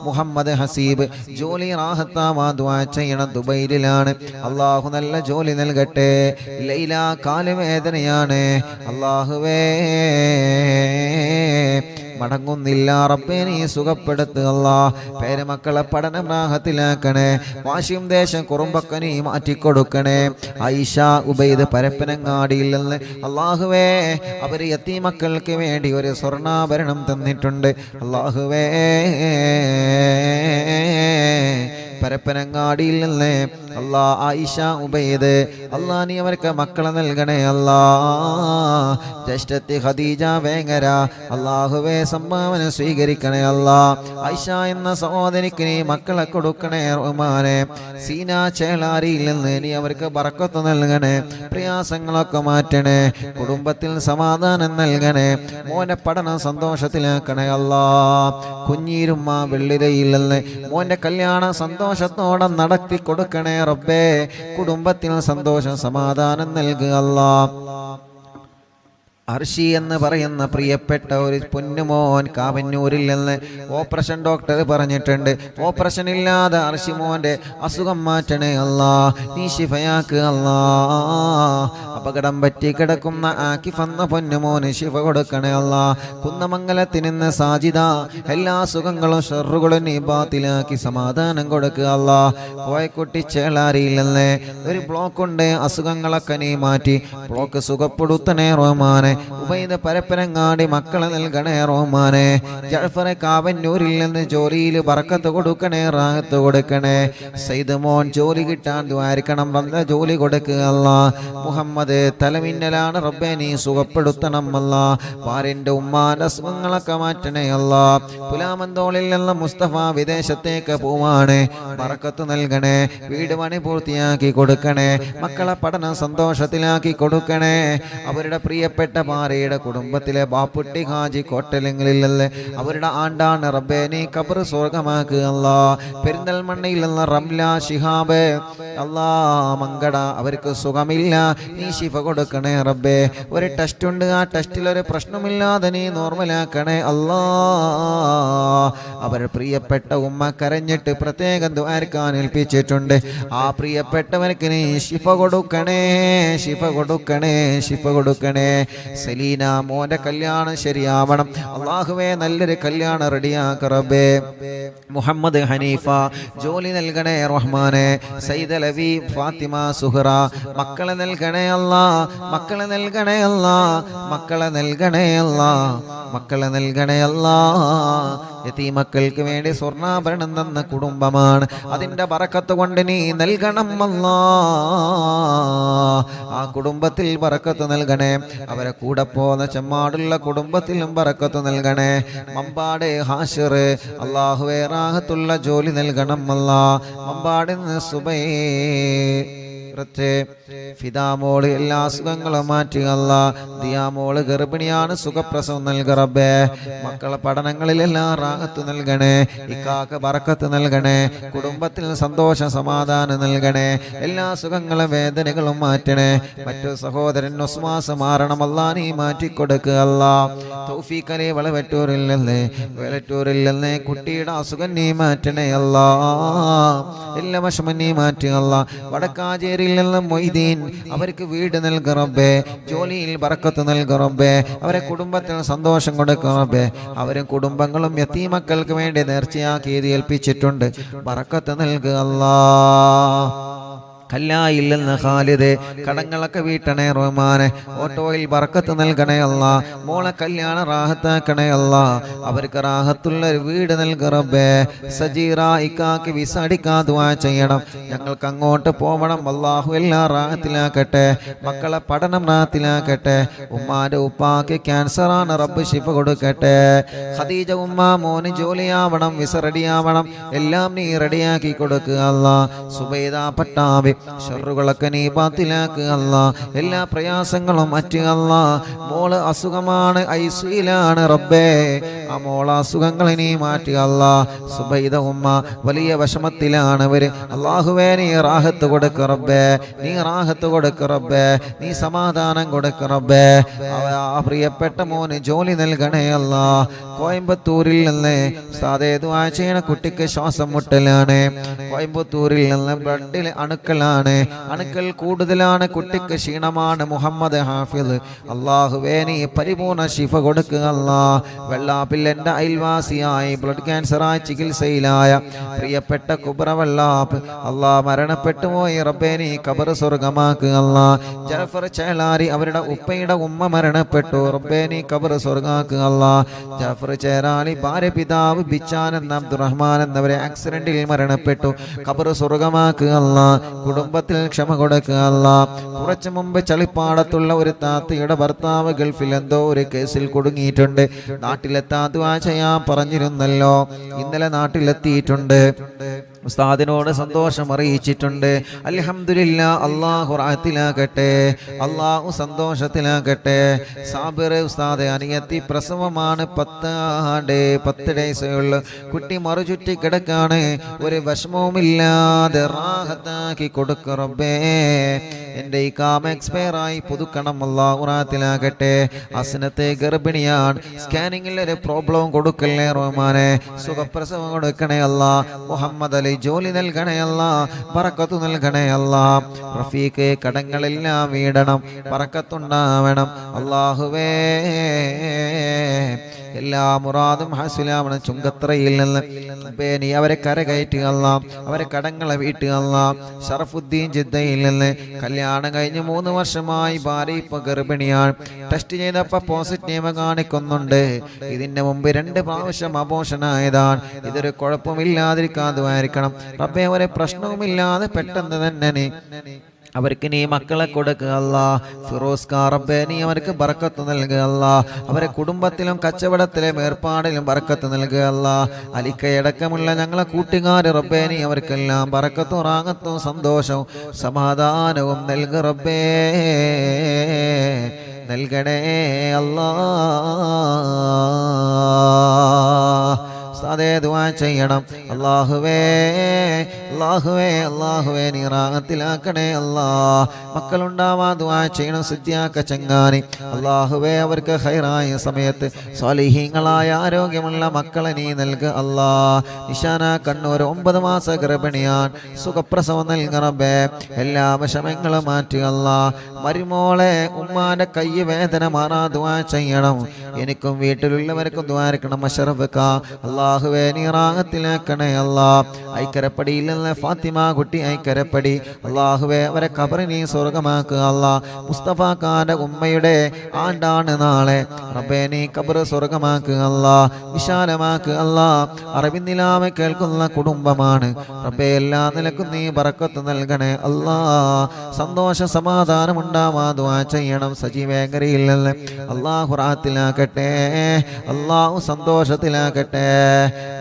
മുഹമ്മദ് ഹസീബ് ജോലി റാഹത്താവാൻ ദുആ ചെയ്യണം, ദുബൈയിലാണ്, അല്ലാഹു നല്ല ജോലി നൽകട്ടെ. ലൈല കാലുവേദനയാണ്, അല്ലാഹുവേ മടങ്ങുന്നില്ല റബ്ബേ നീ സുഖപ്പെടുത്തുക അല്ലാ. പേരമക്കളെ പഠനം റാഹത്തിലാക്കണേ, വാശിയും ദേശം കുറുമ്പൊക്കെ നീ മാറ്റിക്കൊടുക്കണേ. ഐഷ ഉബൈദ് പരപ്പനങ്ങാടിയിൽ നിന്ന് അല്ലാഹുവേ അവർ യതീമക്കൾക്ക് വേണ്ടി ഒരു സ്വർണ്ണാഭരണം തന്നിട്ടുണ്ട്. അല്ലാഹുവേ പരപ്പനങ്ങാടിയിൽ നിന്ന് അല്ലാ ആയിഷ ഉബൈദ് അല്ലാ നീ അവർക്ക് മക്കളെ നൽകണേ അല്ലാ. ജ്യേഷ്ഠത്തി ഖദീജ വേങ്ങര അല്ലാഹുവേ സംഭാവന സ്വീകരിക്കണേ അല്ലാ. ആയിഷ എന്ന സഹോദരിക്ക് നീ മക്കളെ കൊടുക്കണേ റഹ്മാനെ. സീന ചേളാരിയിൽ നിന്ന് നീ അവർക്ക് ബർക്കത്ത് നൽകണേ, പ്രയാസങ്ങളൊക്കെ മാറ്റണേ, കുടുംബത്തിൽ സമാധാനം നൽകണേ, മോന്റെ പഠനം സന്തോഷത്തിലാക്കണേ അല്ലാ. കുഞ്ഞീരുമ്മ വെള്ളിരയിൽ നിന്ന് മോന്റെ കല്യാണം സന്തോഷത്തോടെ നടത്തി കൊടുക്കണേ റബ്ബേ. കുടുംബത്തിൽ സന്തോഷം സമാധാനം നൽകുക അല്ലാ. അർഷി എന്ന് പറയുന്ന പ്രിയപ്പെട്ട ഒരു പൊന്നുമോൻ കാവന്നൂരിൽ നിന്ന് ഓപ്പറേഷൻ ഡോക്ടർ പറഞ്ഞിട്ടുണ്ട്, ഓപ്പറേഷൻ ഇല്ലാതെ അർഷി മോന്റെ അസുഖം മാറ്റണേ അല്ലാ, നീ ശിഫയാക്ക് അല്ലാ. അപകടം പറ്റി കിടക്കുന്ന ആക്കിഫ് എന്ന പൊന്നുമോന് ശിഫ കൊടുക്കണേ അല്ലാ. കുന്നമംഗലത്തിൽ നിന്ന് സാജിദ എല്ലാ സുഖങ്ങളും ഷർറുകളും നീ ബാത്തിലാക്കി സമാധാനം കൊടുക്കുക അല്ലാ. കോയക്കുട്ടി ചേളാരിയിൽ നിന്ന് ഒരു ബ്ലോക്ക് ഉണ്ട്, അസുഖങ്ങളൊക്കെ നീ മാറ്റി ബ്ലോക്ക് സുഖപ്പെടുത്തണേ റഹ്മാനെ. ഉബൈദ് പരപ്പനങ്ങാടി മക്കളെ നൽകണേ റഹ്മാനെ. ജഅഫർ കാവന്നൂരിൽ നിന്ന് ജോലിയിൽ ബർക്കത്ത് കൊടുക്കണേ, റാഹത്ത് കൊടുക്കണേ. സയ്യിദ് മോൻ ജോലി കിട്ടാൻ ദ്വാരിക്കണം, നല്ല ജോലി കൊടുക്കുക അല്ലാ. മുഹമ്മദ് തലമിന്നലാണ് റബ്ബേ നീ സുഖപ്പെടുത്തണം അല്ലാ. ഭാര്യന്റെ ഉമ്മാന്റെ അസുഖങ്ങളൊക്കെ മാറ്റണേ അല്ലാ. പുലാമന്തോളിൽ നിന്ന് മുസ്തഫ വിദേശത്തേക്ക് പോവാണ്, ബർക്കത്ത് നൽകണേ, വീട് പണി പൂർത്തിയാക്കി കൊടുക്കണേ, മക്കളെ പഠനം സന്തോഷത്തിലാക്കി കൊടുക്കണേ. അവരുടെ പ്രിയപ്പെട്ട ഭാര്യയുടെ കുടുംബത്തിലെ ബാപ്പുട്ടി ഹാജി കോട്ടലിങ്ങളിലല്ലേ അവരുടെ ആണ്ടാണ് റബ്ബേ നീ ഖബർ സ്വർഗമാക്കുക അല്ലാ. പെരിന്തൽമണ്ണയിൽ നിന്ന് റംല ശിഹാബ് അല്ലാ മങ്കട അവർക്ക് സുഖമില്ല, നീ ശിഫ കൊടുക്കണേ റബ്ബേ. ഒരു ടെസ്റ്റ് ഉണ്ട്, ആ ടെസ്റ്റിൽ ഒരു പ്രശ്നമില്ലാതെ നീ നോർമലാക്കണേ അല്ലാ. അവർ പ്രിയപ്പെട്ട ഉമ്മ കരഞ്ഞിട്ട് പ്രത്യേകം ദുആർക്കാൻ ഏൽപ്പിച്ചിട്ടുണ്ട്. ആ പ്രിയപ്പെട്ടവർക്ക് നീ ശിഫ കൊടുക്കണേ, ശിഫ കൊടുക്കണേ, ശിഫ കൊടുക്കണേ. സലീന മോന്റെ കല്യാണം ശരിയാവണം അല്ലാഹുവേ, നല്ലൊരു കല്യാണം റെഡിയാക്ക റബ്ബേ. മുഹമ്മദ് ഹനീഫ ജോലി നൽകണേ റഹ്മാനെ. സയ്യിദ് ലവി ഫാത്തിമ സുഹറ മക്കളെ നൽകണേ അല്ലാ, മക്കളെ നൽകണേ അല്ലാ, മക്കളെ നൽകണേ അല്ലാ, മക്കളെ നൽകണേ അല്ലാ. യതീമക്കൾക്ക് വേണ്ടി സ്വർണ്ണാഭരണം തന്ന കുടുംബമാണ്, അതിന്റെ ബറക്കത്ത് കൊണ്ട് നീ നൽകണം അല്ലാ. ആ കുടുംബത്തിൽ ബറക്കത്ത് നൽകണേ. അവരെ കൂടെ പോന്ന ചെമ്മാടുള്ള കുടുംബത്തിലും ബറക്കത്ത് നൽകണേ. മമ്പാട് ഹാഷിർ അല്ലാഹുവേ റാഹത്തുള്ള ജോലി നൽകണം അല്ലാ. മമ്പാടിന്ന് സുബൈ ഫിദാമോള് എല്ലാ അസുഖങ്ങളും മാറ്റി അല്ലാ. ദിയാമോള് ഗർഭിണിയാണ്, സുഖപ്രസവം നൽക റബ്ബേ. മക്കളെ പഠനങ്ങളിലെല്ലാം റാഹത്ത് നൽകണേ. ഇക്കാക്ക് ബറക്കത്ത് നൽകണേ. കുടുംബത്തിൽ സന്തോഷ സമാധാനം നൽകണേ. എല്ലാ സുഖങ്ങളും വേദനകളും മാറ്റണേ. മറ്റു സഹോദരൻ ഒസ്മാസ് മാറണം അല്ലാ, നീ മാറ്റിക്കൊടുക്കുക അല്ലാ. തൗഫീഖലി വളവറ്റൂരിൽ നിന്ന് വേലറ്റൂരിൽ നിന്ന് കുട്ടിയുടെ അസുഖം നീ മാറ്റണേ അല്ലാ. എല്ലാ വിഷമം നീ മാറ്റുക അല്ലാ. വടക്കാഞ്ചേരി മൊയ്തീൻ അവർക്ക് വീട് നൽക റബ്ബേ. ജോലിയിൽ ബറക്കത്ത് നൽക റബ്ബേ. അവരെ കുടുംബത്തിന് സന്തോഷം കൊടുക്കുക റബ്ബേ. അവരും കുടുംബങ്ങളും യതീമക്കൾക്ക് വേണ്ടി നേർച്ചയാക്കി ഏൽപ്പിച്ചിട്ടുണ്ട്. ബറക്കത്ത് നൽകുക അല്ലാ. കല്ലായില്ലെന്ന് ഖാലിദ് കടങ്ങളൊക്കെ വീട്ടണേ റഹ്മാനെ. ഓട്ടോയിൽ ബറക്കത്ത് നൽകണേ അല്ലാ. മോളെ കല്യാണം റാഹത്താക്കണേ അല്ലാ. അവർക്ക് റാഹത്തുള്ള ഒരു വീട് നൽക റബ്ബേ. സജീറ ഇക്കാക്ക് വിസ അടിക്കാൻ ദുആ ചെയ്യണം. ഞങ്ങൾക്ക് അങ്ങോട്ട് പോവണം അല്ലാഹു, എല്ലാം റാഹത്തിലാക്കട്ടെ. മക്കളെ പഠനം റാഹത്തിലാക്കട്ടെ. ഉമ്മാന്റെ ഉപ്പാക്ക് ക്യാൻസറാണ്, റബ്ബ് ശിഫ കൊടുക്കട്ടെ. ഖദീജ ഉമ്മ മോന് ജോലിയാവണം, വിസ റെഡിയാവണം, എല്ലാം നീ റെഡിയാക്കി കൊടുക്കുക അല്ലാ. സുബൈദ പട്ടാബി ഷർറുകളൊക്കെ നീ ബാത്തിലാക്കുക അല്ലാ. എല്ലാ പ്രയാസങ്ങളും മാറ്റുക അല്ലാ. മോള് അസുഖമാണ്, ഐസിയിലാണ് റബ്ബേ. ആ മോള അസുഖങ്ങൾ നീ മാറ്റുക അല്ലാ. സുബൈദ ഉമ്മ വലിയ വിഷമത്തിലാണ് അവര്. അല്ലാഹുവേ നീ റാഹത്ത് കൊടുക്ക റബ്ബേ, നീ റാഹത്ത് കൊടുക്ക റബ്ബേ, നീ സമാധാനം കൊടുക്ക റബ്ബേ. ആ പ്രിയപ്പെട്ട മോന് ജോലി നൽകണേ അല്ലാ. കോയമ്പത്തൂരിൽ നിന്ന് സാധേ ദുആ ചെയ്യണ കുട്ടിക്ക് ശ്വാസം മുട്ടലാണ്. കോയമ്പത്തൂരിൽ നിന്ന് ബ്ലഡിൽ അണുക്കളാണ്, അണുക്കൾ കൂടുതലാണ്, കുട്ടിക്ക് ക്ഷീണമാണ്. മുഹമ്മദ് ഹാഫിദ് അല്ലാഹുവേ നീ പരിപൂർണ ശിഫ കൊടുക്കുക അല്ലാ. വെള്ളാപ്പില്ലെന്റെ അയൽവാസിയായി ബ്ലഡ് ക്യാൻസറായി ചികിത്സയിലായ പ്രിയപ്പെട്ട കുബ്ര വെള്ളാപ്പ് അല്ലാ മരണപ്പെട്ടു പോയി റബ്ബേ, നീ ഖബർ സ്വർഗമാക്കുക അല്ലാ. ജഅഫർ ചേലാരി അവരുടെ ഉപ്പയുടെ ഉമ്മ മരണപ്പെട്ടു റബ്ബേ, നീ ഖബർ സ്വർഗമാക്കുക അല്ലാ. ജഅഫർ ചേലാരി ഭാര്യ പിതാവ് ബിച്ചാൻ എന്ന അബ്ദുറഹ്മാൻ എന്നവരെ ആക്സിഡന്റിൽ മരണപ്പെട്ടു, ഖബർ സ്വർഗമാക്കുക അല്ലാ. കുടുംബത്തിൽ ക്ഷമ കൊടുക്കുക അല്ലാ. കുറച്ചു മുമ്പ് ചളിപ്പാടത്തുള്ള ഒരു താത്തയുടെ ഭർത്താവ് ഗൾഫിൽ എന്തോ ഒരു കേസിൽ കുടുങ്ങിയിട്ടുണ്ട്. നാട്ടിലെത്താൻ ദുആ ചെയ്യാൻ പറഞ്ഞിരുന്നല്ലോ, ഇന്നലെ നാട്ടിലെത്തിയിട്ടുണ്ട്. ഉസ്താദിനോട് സന്തോഷം അറിയിച്ചിട്ടുണ്ട്. അൽഹംദുലില്ലാ. അല്ലാഹു റാഹത്തിലാക്കട്ടെ, അല്ലാഹു സന്തോഷത്തിലാക്കട്ടെ. സാബിർ ഉസ്താദ് അനിയത്തി പ്രസവമാണ്, 10 ഡേയ്സേ ഉള്ളു. കുട്ടി മറുചുറ്റി കിടക്കാണ്, ഒരു വിഷമവുമില്ലാതെ റാഹത്താക്കി കൊടുക്ക റബ്ബേ. എൻ്റെ ഈ കാമ എക്സ്പയർ ആയി പുതുക്കണം, അല്ലാഹു റാഹത്തിലാക്കട്ടെ. അസ്നത്തെ ഗർഭിണിയാണ്, സ്കാനിങ്ങിൽ ഒരു പ്രോബ്ലം കൊടുക്കല്ലേ റഹ്മാനെ. സുഖപ്രസവം കൊടുക്കണേ അല്ലാ. മുഹമ്മദ് അലി ജോലി നൽകണേ അല്ലാ, ബറക്കത്ത് നൽകണേ അല്ലാ. റഫീഖ് കടങ്ങളെല്ലാം വീടണം, ബറക്കത്തുണ്ടാവണം അല്ലാഹുവേ. എല്ലാ മുറാദും ഹാസിലാവണം. ചുങ്കത്രയിൽ നിന്ന് നീ അവരെ കരകയറ്റുക അല്ലാ, അവരെ കടങ്ങളെ വീട്ടുക അല്ലാ. ഷറഫുദ്ദീൻ ജിദ്ദയിൽ നിന്ന് കല്യാണം കഴിഞ്ഞ് 3 വർഷമായി, ഭാര്യ ഇപ്പൊ ഗർഭിണിയാണ്. ടെസ്റ്റ് ചെയ്തപ്പോൾ പോസിറ്റീവ് കാണിക്കുന്നുണ്ട്. ഇതിന്റെ മുമ്പ് 2 പ്രാവശ്യം അബോഷനായതാണ്. ഇതൊരു കുഴപ്പമില്ലാതിരിക്കാൻ ദുആയിരിക്കണം റബ്ബേ. ഒരു പ്രശ്നവുമില്ലാതെ പെട്ടെന്ന് തന്നെ അവർക്ക് നീ മക്കളെ കൊടുക്കുക അല്ലാ. ഫിറോസ് റബ്ബേ നീ അവർക്ക് ബറക്കത്ത് നൽകുക അല്ലാ. അവരെ കുടുംബത്തിലും കച്ചവടത്തിലും ഏർപ്പാടിലും ബറക്കത്ത് നൽകുക അല്ലാ. അലിക്കയടക്കമുള്ള ഞങ്ങളെ കൂട്ടുകാർ റബ്ബേ നീ അവർക്കെല്ലാം ബറക്കത്തും റാഹത്തും സന്തോഷവും സമാധാനവും നൽകുക റബ്ബേ. നൽകണേ അല്ലാ. സാദേ ദുആ ചെയ്യണം. അല്ലാഹുവേ അല്ലാഹുവേ അല്ലാഹുവേ നീ റാഹത്തിലാക്കണേ അല്ലാ. മക്കളുണ്ടാവാ ദുആ ചെയ്യണം. സിദ്ധിയാക്ക ചങ്ങാനി അല്ലാഹുവേ അവർക്ക് ഖൈറായ സമയത്ത് സ്വാലിഹീങ്ങളായ ആരോഗ്യമുള്ള മക്കളെ നീ നൽകുക അല്ലാ. നിശാന കണ്ണൂർ 9 മാസ ഗർഭിണിയാൻ സുഖപ്രസവം നൽകണബേ. എല്ലാ വിഷമങ്ങളും മാറ്റുക അല്ലാ. മരുമോളെ ഉമ്മാന്റെ കൈ വേദന മാറാ ദുആ ചെയ്യണം. എനിക്കും വീട്ടിലുള്ളവർക്കും ദ്വാരക്കണം. അഷറഫ്ക അല്ലാഹുവേ നീ റാഹത്തിലാക്കണേ അല്ലാ. ഐക്കരപ്പടിയിൽ നിന്ന് ഫാത്തിമ കുട്ടി ഐക്കരപ്പടി അല്ലാഹുവേ അവരെ ഖബർ നീ സ്വർഗമാക്കുക അല്ലാ. മുസ്തഫ ഖാന്റെ ഉമ്മയുടെ ആണ്ടാണ് നാളെ. റബ്ബേ നീ ഖബർ സ്വർഗമാക്കുക അല്ലാ, വിശാലമാക്കുക അല്ലാ. അറിവിന്നിലാമെ കേൾക്കുന്ന കുടുംബമാണ് റബ്ബേ. എല്ലാ നിലക്കും നീ ബറക്കത്ത് നൽകണേ അല്ലാ. സന്തോഷ സമാധാനം ഉണ്ടാവാ ദുആ ചെയ്യണം. സജീവേങ്കരയിൽ നിന്ന് അല്ലാഹു റാഹത്തിലാക്കട്ടെ, അല്ലാഹു സന്തോഷത്തിലാക്കട്ടെ.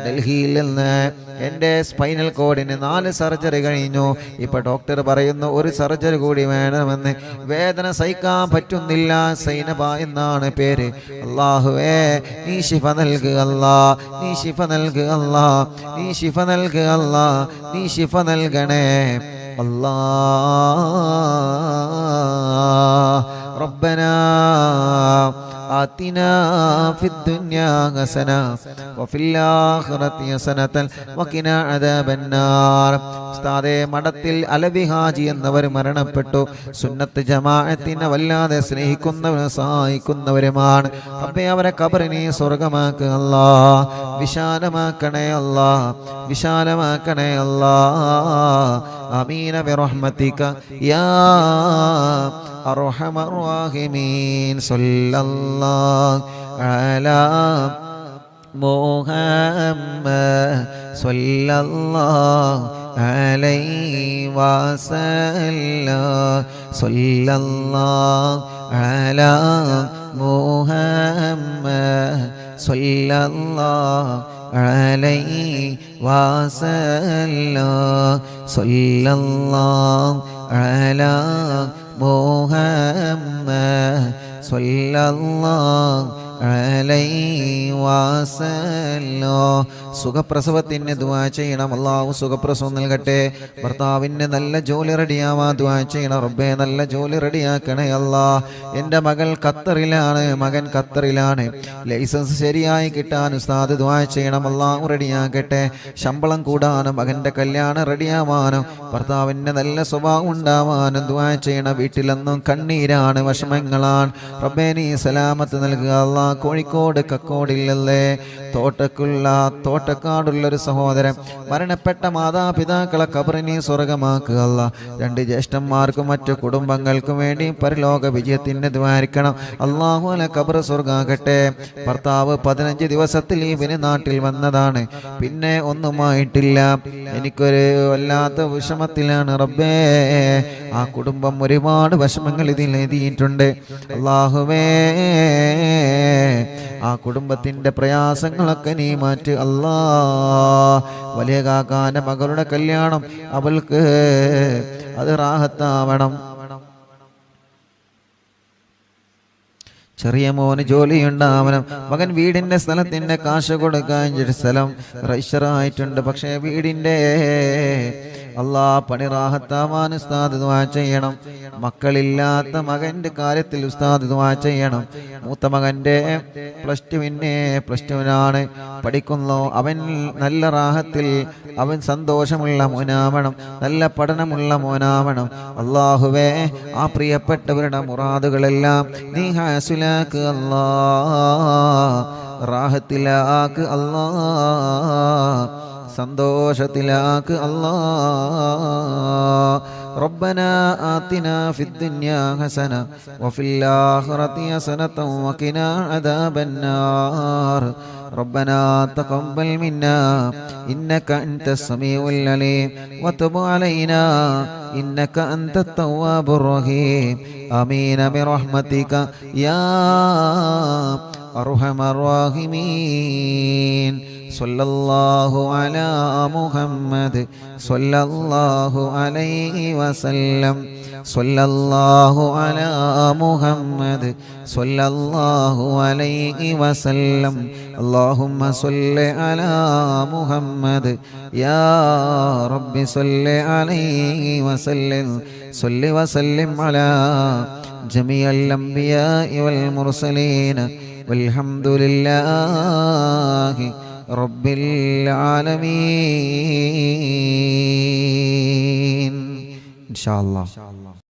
ഡൽഹിയിൽ നിന്ന് എൻ്റെ സ്പൈനൽ കോഡിന് 4 സർജറി കഴിഞ്ഞു. ഇപ്പൊ ഡോക്ടർ പറയുന്നു 1 സർജറി കൂടി വേണമെന്ന്. വേദന സഹിക്കാൻ പറ്റുന്നില്ല. സൈനബ എന്നാണ് പേര്. അല്ലാഹുവേ നീ ശിഫ നൽകുക അല്ലാ, നീ ശിഫ നൽകുക അല്ലാ, നീ ശിഫ നൽകുക അല്ലാ, നീ ശിഫ നൽകണേ അല്ലാ. റബ്ബനാ آتنا في الدنيا حسنة وفي الآخرة حسنة وقنا عذاب النار. ഉസ്താദേ മഠത്തിൽ അലവി ഹാജി എന്നവർ മരണപ്പെട്ടു. സുന്നത്ത് ജമാഅത്തിനെ വല്ലാതെ സ്നേഹിക്കുന്നവരും സഹായിക്കുന്നവരുമാണ് റബ്ബേ. അവരെ ഖബറിനെ സ്വർഗമാക്കുക അല്ലാ, വിശാലമാക്കണേ അല്ലാ, വിശാലമാക്കണേ അല്ലാ. ആമീന ബിറഹ്മതിക യാ അർഹമർ റഹീമീൻ. സല്ലല്ലാഹു അലാ മുഹമ്മദ് സല്ലല്ലാഹു അലൈഹി വസല്ലം. സല്ലല്ലാഹു അലാ മുഹമ്മദ് സല്ലല്ലാഹു അലൈഹി വസല്ലം. സല്ലല്ലാഹു അലാ മുഹമ്മദ് സല്ലല്ലാഹു അലൈഹി വസല്ലം. സുഖപ്രസവത്തിന് ദുആ ചെയ്യണം. അല്ലാഹു സുഖപ്രസവം നൽകട്ടെ. ഭർത്താവിന് നല്ല ജോലി റെഡിയാവാ ദുആ ചെയ്യണം. റബ്ബേ നല്ല ജോലി റെഡിയാക്കണേ അല്ലാ. എൻ്റെ മകൾ ഖത്തറിലാണ്, മകൻ ഖത്തറിലാണ്. ലൈസൻസ് ശരിയായി കിട്ടാൻ ഉസ്താദ് ദുആ ചെയ്യണം. അല്ലാഹു റെഡിയാക്കട്ടെ. ശമ്പളം കൂടാനും മകൻ്റെ കല്യാണം റെഡിയാവാനും ഭർത്താവിന് നല്ല സ്വഭാവം ഉണ്ടാവാനും ദുആ ചെയ്യണം. വീട്ടിലെന്നും കണ്ണീരാണ്, വിഷമങ്ങളാണ്. റബ്ബേ നീ സലാമത്ത് നൽകുക അല്ലാ. കോഴിക്കോട് കക്കോടില്ലല്ലേ തോട്ടക്കാടുള്ളൊരു സഹോദരൻ മരണപ്പെട്ട മാതാപിതാക്കളെ ഖബറിനെ സ്വർഗമാക്കുക അല്ലാ. 2 ജ്യേഷ്ഠന്മാർക്കും മറ്റു കുടുംബങ്ങൾക്കും വേണ്ടി പരലോക വിജയത്തിന് ദ്വാരിക്കണം. അല്ലാഹു അല ഖബർ സ്വർഗാകട്ടെ. ഭർത്താവ് 15 ദിവസത്തിൽ ലീവിന് നാട്ടിൽ വന്നതാണ്, പിന്നെ ഒന്നുമായിട്ടില്ല. എനിക്കൊരു വല്ലാത്ത വിഷമത്തിലാണ് റബ്ബേ. ആ കുടുംബം ഒരുപാട് വിഷമങ്ങൾ ഇതിൽ എഴുതിയിട്ടുണ്ട്. അല്ലാഹുവേ ആ കുടുംബത്തിന്റെ പ്രയാസങ്ങളൊക്കെ നീ മാറ്റ് അല്ലാ. വലിയ കാക്കാന്റെ മകളുടെ കല്യാണം അവൾക്ക് അത് റാഹത്താവണം. ചെറിയ മോന് ജോലിയുണ്ടാവണം. മകൻ വീടിന്റെ സ്ഥലത്തിന്റെ കാശ് കൊടുക്കാൻ സ്ഥലം രജിസ്റ്ററായിട്ടുണ്ട്. പക്ഷേ വീടിന്റെ അല്ലാ പണി റാഹത്താവാൻ ഉസ്താദ് ദുആ ചെയ്യണം. മക്കളില്ലാത്ത മകന്റെ കാര്യത്തിൽ ഉസ്താദ് ദുആ ചെയ്യണം. മൂത്ത മകന്റെ പ്ലസ് ടുവിനാണ് പഠിക്കുന്നു. അവൻ നല്ല റാഹത്തിൽ, അവൻ സന്തോഷമുള്ള മോനാവണം, നല്ല പഠനമുള്ള മോനാവണം. അല്ലാഹുവേ ആ പ്രിയപ്പെട്ടവരുടെ മുറാദുകളെല്ലാം നീ ഹാസിലാക്ക് അല്ലാ, റാഹത്തിലാക്ക് അല്ലാ, സന്തോഷത്തിലാക്ക് അല്ലാ. ربنا آتنا في الدنيا حسنة وفي الآخرة حسنة وقنا عذاب النار. ربنا تقبل منا إنك أنت السميع العليم وتب علينا إنك أنت التواب الرحيم. آمين برحمتك يا أرحم الراحمين. صلى الله على محمد صلى الله عليه وسلم. സ്വല്ലല്ലാഹു അലാ മുഹമ്മദ് സ്വല്ലല്ലാഹു അലൈഹി വസല്ലം അല്ലാഹുമ്മ സ്വല്ലി അലാ മുഹമ്മദ് യാ റബ്ബി സ്വല്ലി അലൈഹി വസല്ലം സ്വല്ലി വസല്ലിം അലാ ജമീഅൽ അംബിയാഇ വൽ മുർസലീൻ വൽഹംദുലില്ലാഹി റബ്ബിൽ ആലമീൻ. ഇൻഷാ അല്ലാഹ്.